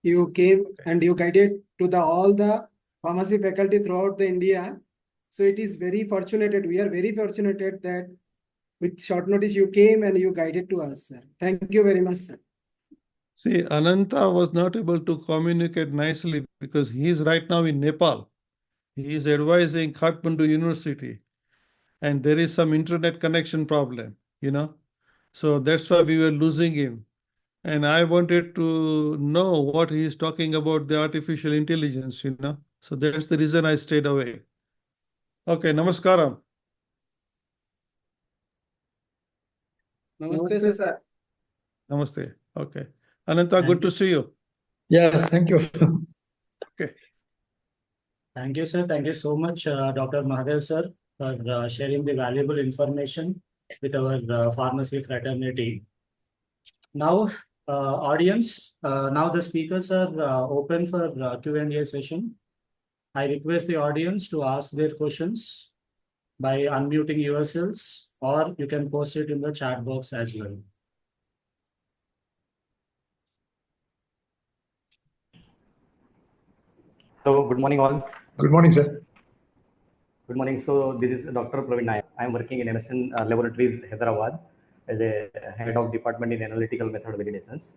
You came and you guided to all the pharmacy faculty throughout the India. So it is very fortunate. We are very fortunate that with short notice you came and you guided to us, sir. Thank you very much, sir. See, Anantha was not able to communicate nicely because he is right now in Nepal. He is advising Kathmandu University, and there is some internet connection problem, So that's why we were losing him. And I wanted to know what he is talking about, the artificial intelligence, So that's the reason I stayed away. Okay, namaskaram. Namaste, sir. Namaste. Okay. Anantha, good to see you. Yes, thank you. Okay. Thank you, sir. Thank you so much, Dr. Mahadev, sir, for sharing the valuable information with our pharmacy fraternity. Now, audience, now the speakers are open for Q&A session. I request the audience to ask their questions by unmuting yourselves, or you can post it in the chat box as well. So, good morning, all. Good morning, sir. Good morning. So, this is Dr. Praveen Naik. I am working in MSN Laboratories, Hyderabad, as a head of department in analytical method validations.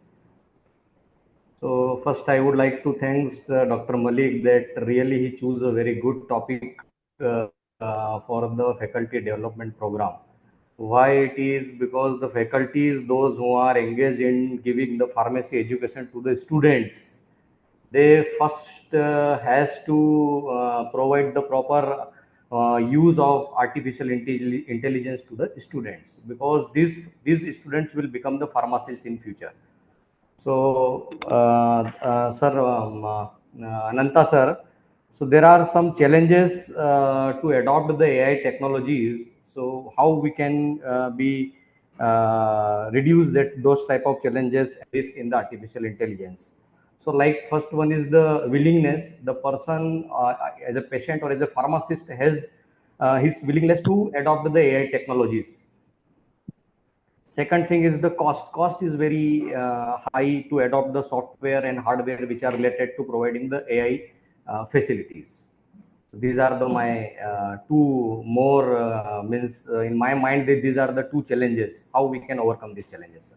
So, first, I would like to thank Dr. Malik that really he chose a very good topic for the faculty development program. Why it is? Because the faculties, those who are engaged in giving the pharmacy education to the students, they first has to provide the proper use of artificial intelligence to the students, because these students will become the pharmacists in future. So, sir, Anantha sir, so there are some challenges to adopt the AI technologies. So, how we can reduce those type of challenges risk in the artificial intelligence. So, like first one is the willingness. The person as a patient or as a pharmacist has his willingness to adopt the AI technologies. Second thing is the cost. Cost is very high to adopt the software and hardware which are related to providing the AI facilities. So these are my two more in my mind these are the two challenges. How we can overcome these challenges, sir?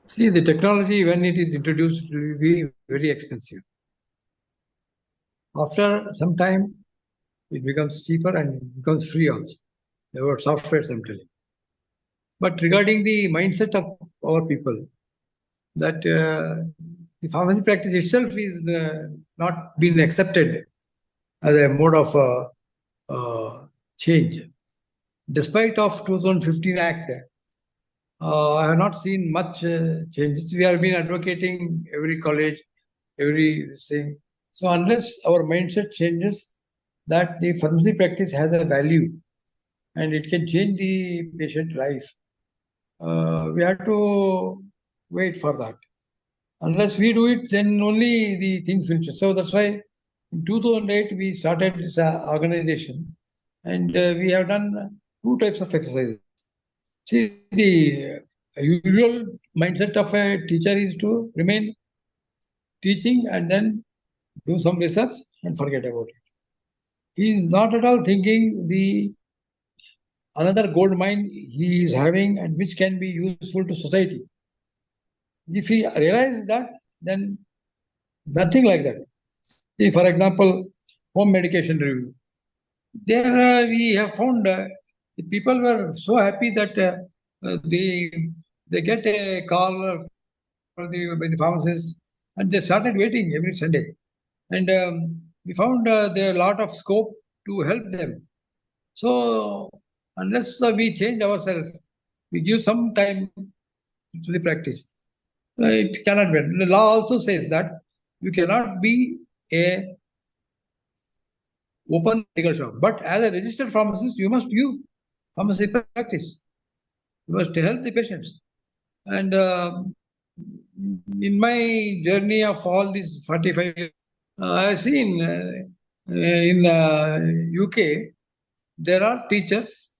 See, the technology when it is introduced will be very expensive. After some time, it becomes cheaper and it becomes free also. About software, I'm telling. But regarding the mindset of our people, that the pharmacy practice itself is not been accepted as a mode of change. Despite of 2015 Act, I have not seen much changes. We have been advocating every college, every thing. So unless our mindset changes, that the pharmacy practice has a value and it can change the patient life, we have to wait for that. Unless we do it, then only the things will change. So that's why in 2008 we started this organization, and we have done two types of exercises. See, the usual mindset of a teacher is to remain teaching and then do some research and forget about it. He is not at all thinking the another gold mine he is having and which can be useful to society. If he realizes that, then nothing like that. See, for example, home medication review. There we have found the people were so happy that they get a call by the pharmacist, and they started waiting every Sunday. And we found there are a lot of scope to help them. So unless we change ourselves, we give some time to the practice, it cannot be. The law also says that you cannot be a open medical shop, but as a registered pharmacist, you must give pharmacy practice. You must help the patients. And in my journey of all these 45 years, I've seen in UK, there are teachers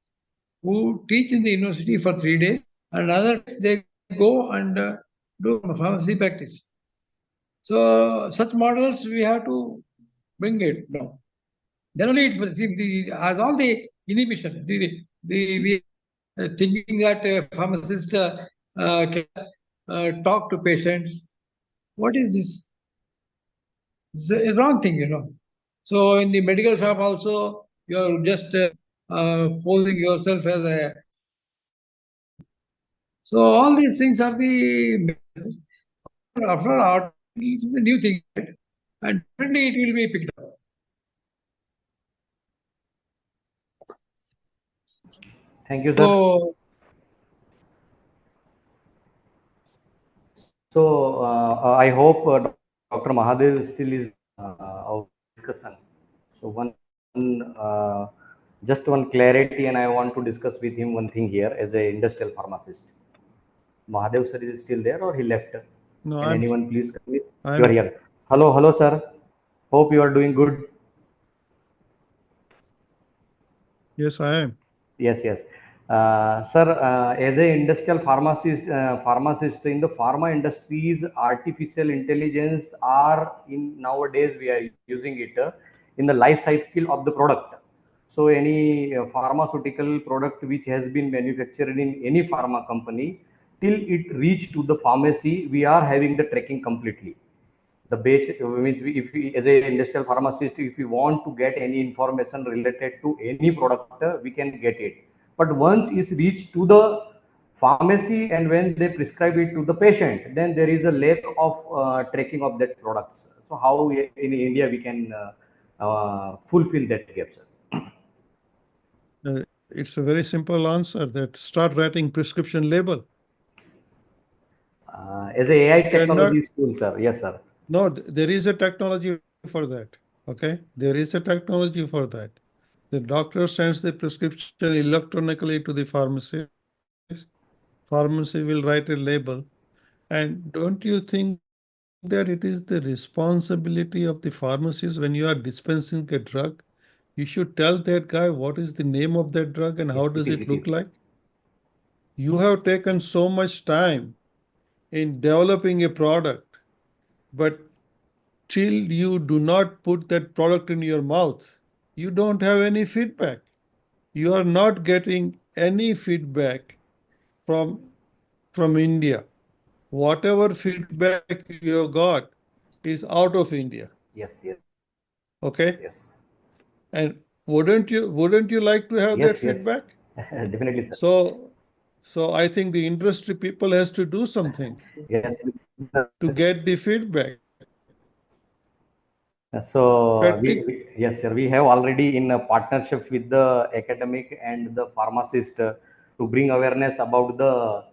who teach in the university for 3 days, and others they go and do pharmacy practice. So such models we have to bring it now. Then only it's as all the inhibition. We thinking that a pharmacist can talk to patients. What is this? It's a wrong thing, you know. So in the medical shop also, you're just posing yourself as a. So all these things are the after all, it's a new thing, right? And definitely it will be picked up. Thank you, sir. So I hope Dr. Mahadev still is our discussion. So just one clarity, and I want to discuss with him one thing here as a industrial pharmacist. Mahadev sir is still there or he left? No, Can anyone please come with? I'm You are here. Hello, sir. Hope you are doing good. Yes, I am. Yes. Sir, as a industrial pharmacist in the pharma industries, artificial intelligence are in nowadays we are using it in the life cycle of the product. So any pharmaceutical product which has been manufactured in any pharma company, till it reach to the pharmacy, we are having the tracking completely. The base, if we as a industrial pharmacist, if we want to get any information related to any product, we can get it. But once it's reached to the pharmacy and when they prescribe it to the patient, then there is a lack of tracking of that products. So how in India we can fulfill that gap, sir? It's a very simple answer that start writing prescription label. As a AI technology school, sir. Yes, sir. No, there is a technology for that. Okay, there is a technology for that. The doctor sends the prescription electronically to the pharmacist. Pharmacy will write a label. And don't you think that it is the responsibility of the pharmacist when you are dispensing a drug? You should tell that guy what is the name of that drug and how does it look like? You have taken so much time in developing a product, but till you do not put that product in your mouth, you don't have any feedback. You are not getting any feedback from India. Whatever feedback you have got is out of India. Yes. Okay. Yes. And wouldn't you like to have that feedback? Definitely, sir. So I think the industry people has to do something. Yes. To get the feedback. So yes, sir. We have already in a partnership with the academic and the pharmacist to bring awareness about the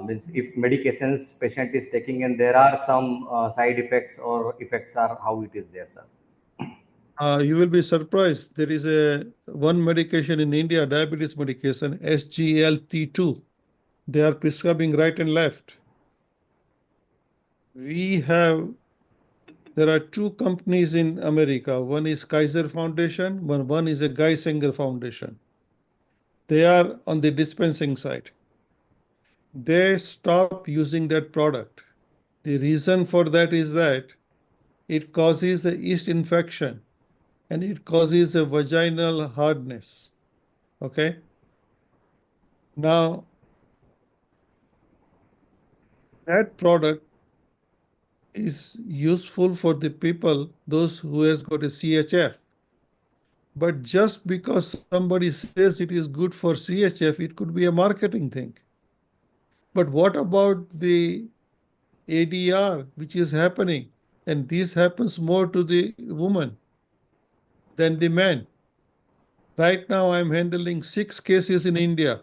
means if medications patient is taking and there are some side effects or effects are how it is there, sir. You will be surprised. There is one medication in India, diabetes medication, SGLT2. They are prescribing right and left. There are two companies in America. One is Kaiser Foundation, one is a Geisinger Foundation. They are on the dispensing side. They stop using that product. The reason for that is that it causes a yeast infection and it causes a vaginal hardness. Okay. Now, that product is useful for the people, those who has got a CHF. But just because somebody says it is good for CHF, it could be a marketing thing. But what about the ADR, which is happening? And this happens more to the woman than the man. Right now, I'm handling 6 cases in India.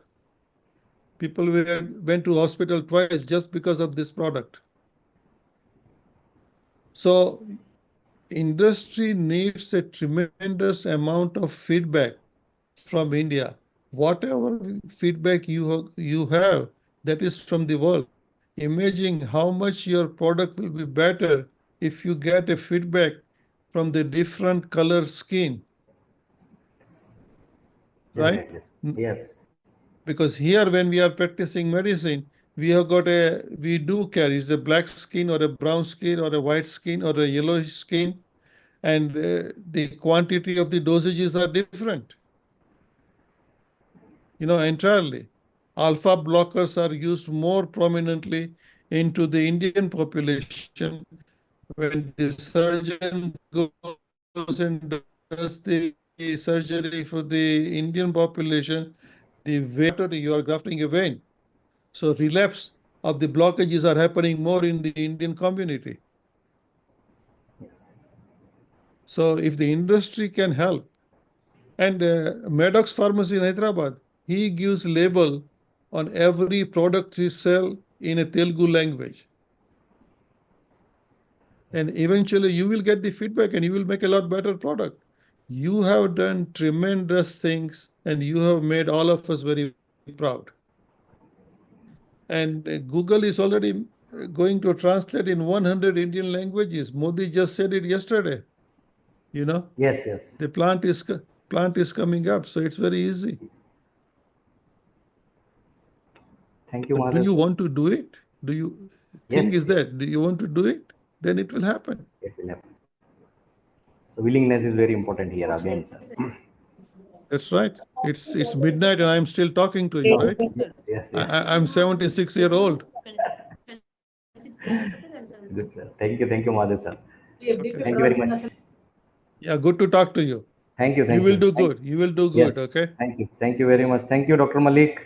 People went to hospital twice just because of this product. So industry needs a tremendous amount of feedback from India. Whatever feedback you have, that is from the world. Imagine how much your product will be better if you get a feedback from the different color skin, right? Definitely. Yes. Because here, when we are practicing medicine, we do carry is a black skin or a brown skin or a white skin or a yellowish skin, and the quantity of the dosages are different. Entirely. Alpha blockers are used more prominently into the Indian population. When the surgeon goes and does the surgery for the Indian population, the vein you are grafting a vein. So relapse of the blockages are happening more in the Indian community. Yes. So if the industry can help, and Maddox Pharmacy in Hyderabad, he gives label on every product he sell in a Telugu language. And eventually you will get the feedback and you will make a lot better product. You have done tremendous things and you have made all of us very proud. And Google is already going to translate in 100 Indian languages. Modi just said it yesterday. Yes, yes. The plant is coming up, so it's very easy. Thank you, But do Mahadev. you want to do it? Do you think Yes. do you want to do it? Then it will happen. It will happen. So willingness is very important here again, sir. That's right. It's midnight and I'm still talking to you, right? Yes. I'm 76-year-old. Good, sir. Thank you, Mahadev, sir. Okay. Thank you very much. Yeah, good to talk to you. Thank you. You will do good. You will do good. Yes. Okay. Thank you very much. Thank you, Dr. Malik.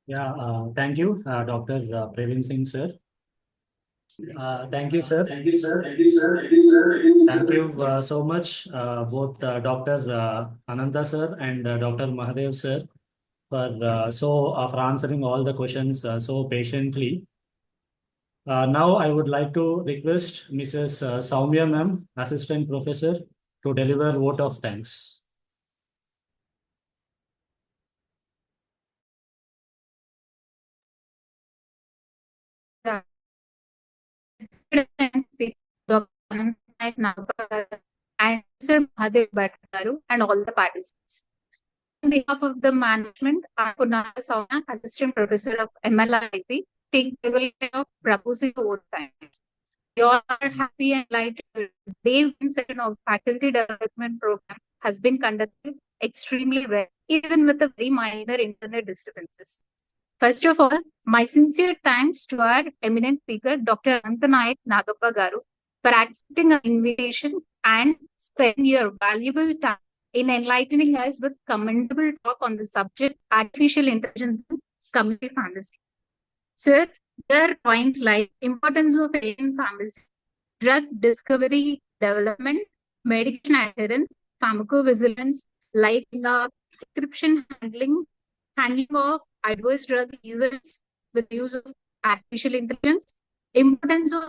Yeah, thank you, Dr. Praveen Singh, sir. Thank you, sir. Thank you so much, both Dr. Anantha, sir, and Dr. Mahadev, sir, for answering all the questions so patiently. Now, I would like to request Mrs. Soumya, ma'am, Assistant Professor, to deliver vote of thanks. Dr. Naik, Nagappa, and Sir Mahadev Bhattacharya and all the participants. On behalf of the management, I could now Soumya, Assistant Professor of MLIP, take the care of proposing vote times. You all are happy and light. Day one session of faculty development program has been conducted extremely well, even with the very minor internet disturbances. First of all, my sincere thanks to our eminent speaker, Dr. Anantha Naik Nagappa Garu, for accepting our invitation and spending your valuable time in enlightening us with commendable talk on the subject artificial intelligence in community pharmacy. Sir, there are points like importance of alien pharmacy, drug discovery development, medication adherence, pharmacovigilance, like prescription handling of adverse drug events with use of artificial intelligence, importance of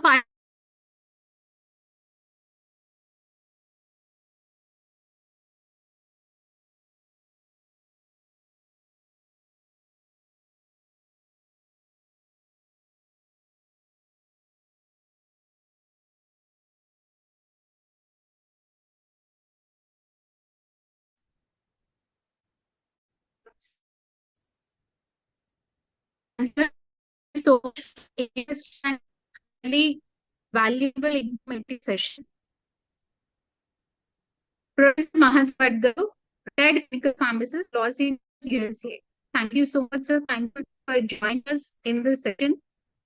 so interesting and really valuable informative session. Professor Mahan Padgaru, retired clinical pharmacist, Los Angeles, USA. Thank you so much, sir. Thank you for joining us in this session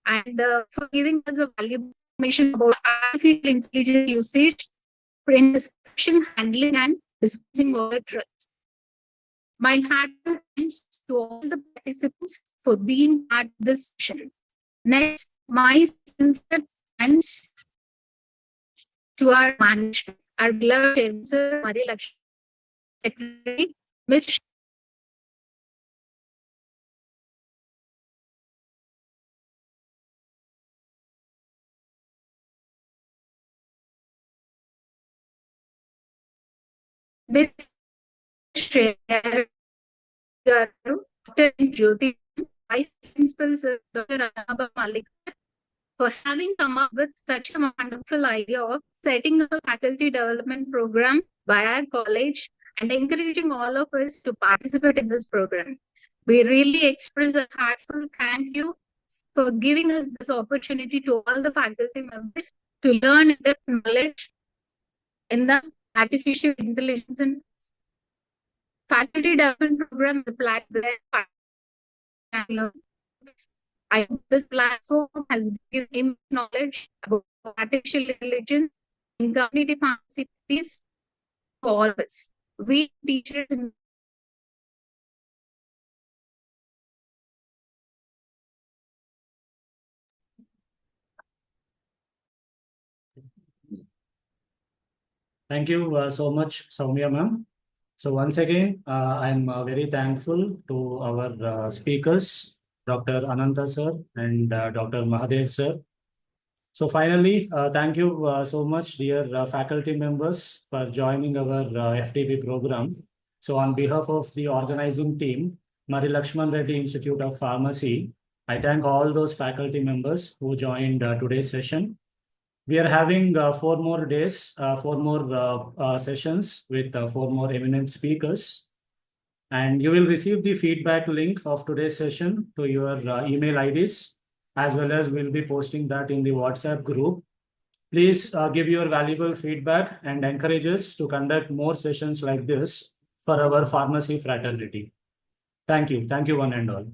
and for giving us a valuable information about artificial intelligence usage in discussion handling and discussing all the truths. My heartfelt thanks to all the participants for being part of this session. Next, my sincere thanks to our management, our beloved Chairman, Sir MARRI LAXMAN, Secretary, Ms. Ms. Shreya Garu, Dr. Jyoti, Vice Principal Sir Dr. Nagappa, for having come up with such a wonderful idea of setting up a faculty development program by our college and encouraging all of us to participate in this program. We really express a heartfelt thank you for giving us this opportunity to all the faculty members to learn their knowledge in the artificial intelligence and faculty development program, the platform. I hope this platform has given him knowledge about artificial intelligence in community pharmacy practice for all of us. We teachers in Thank you so much, Soumya ma'am. So once again, I'm very thankful to our speakers, Dr. Anantha sir and Dr. Mahadev sir. So finally, thank you so much, dear faculty members, for joining our FDP program. So on behalf of the organizing team, MARRI LAXMAN Reddy Institute of Pharmacy, I thank all those faculty members who joined today's session. We are having 4 more days, 4 more sessions with 4 more eminent speakers. And you will receive the feedback link of today's session to your email IDs, as well as we'll be posting that in the WhatsApp group. Please give your valuable feedback and encourage us to conduct more sessions like this for our pharmacy fraternity. Thank you. Thank you, one and all.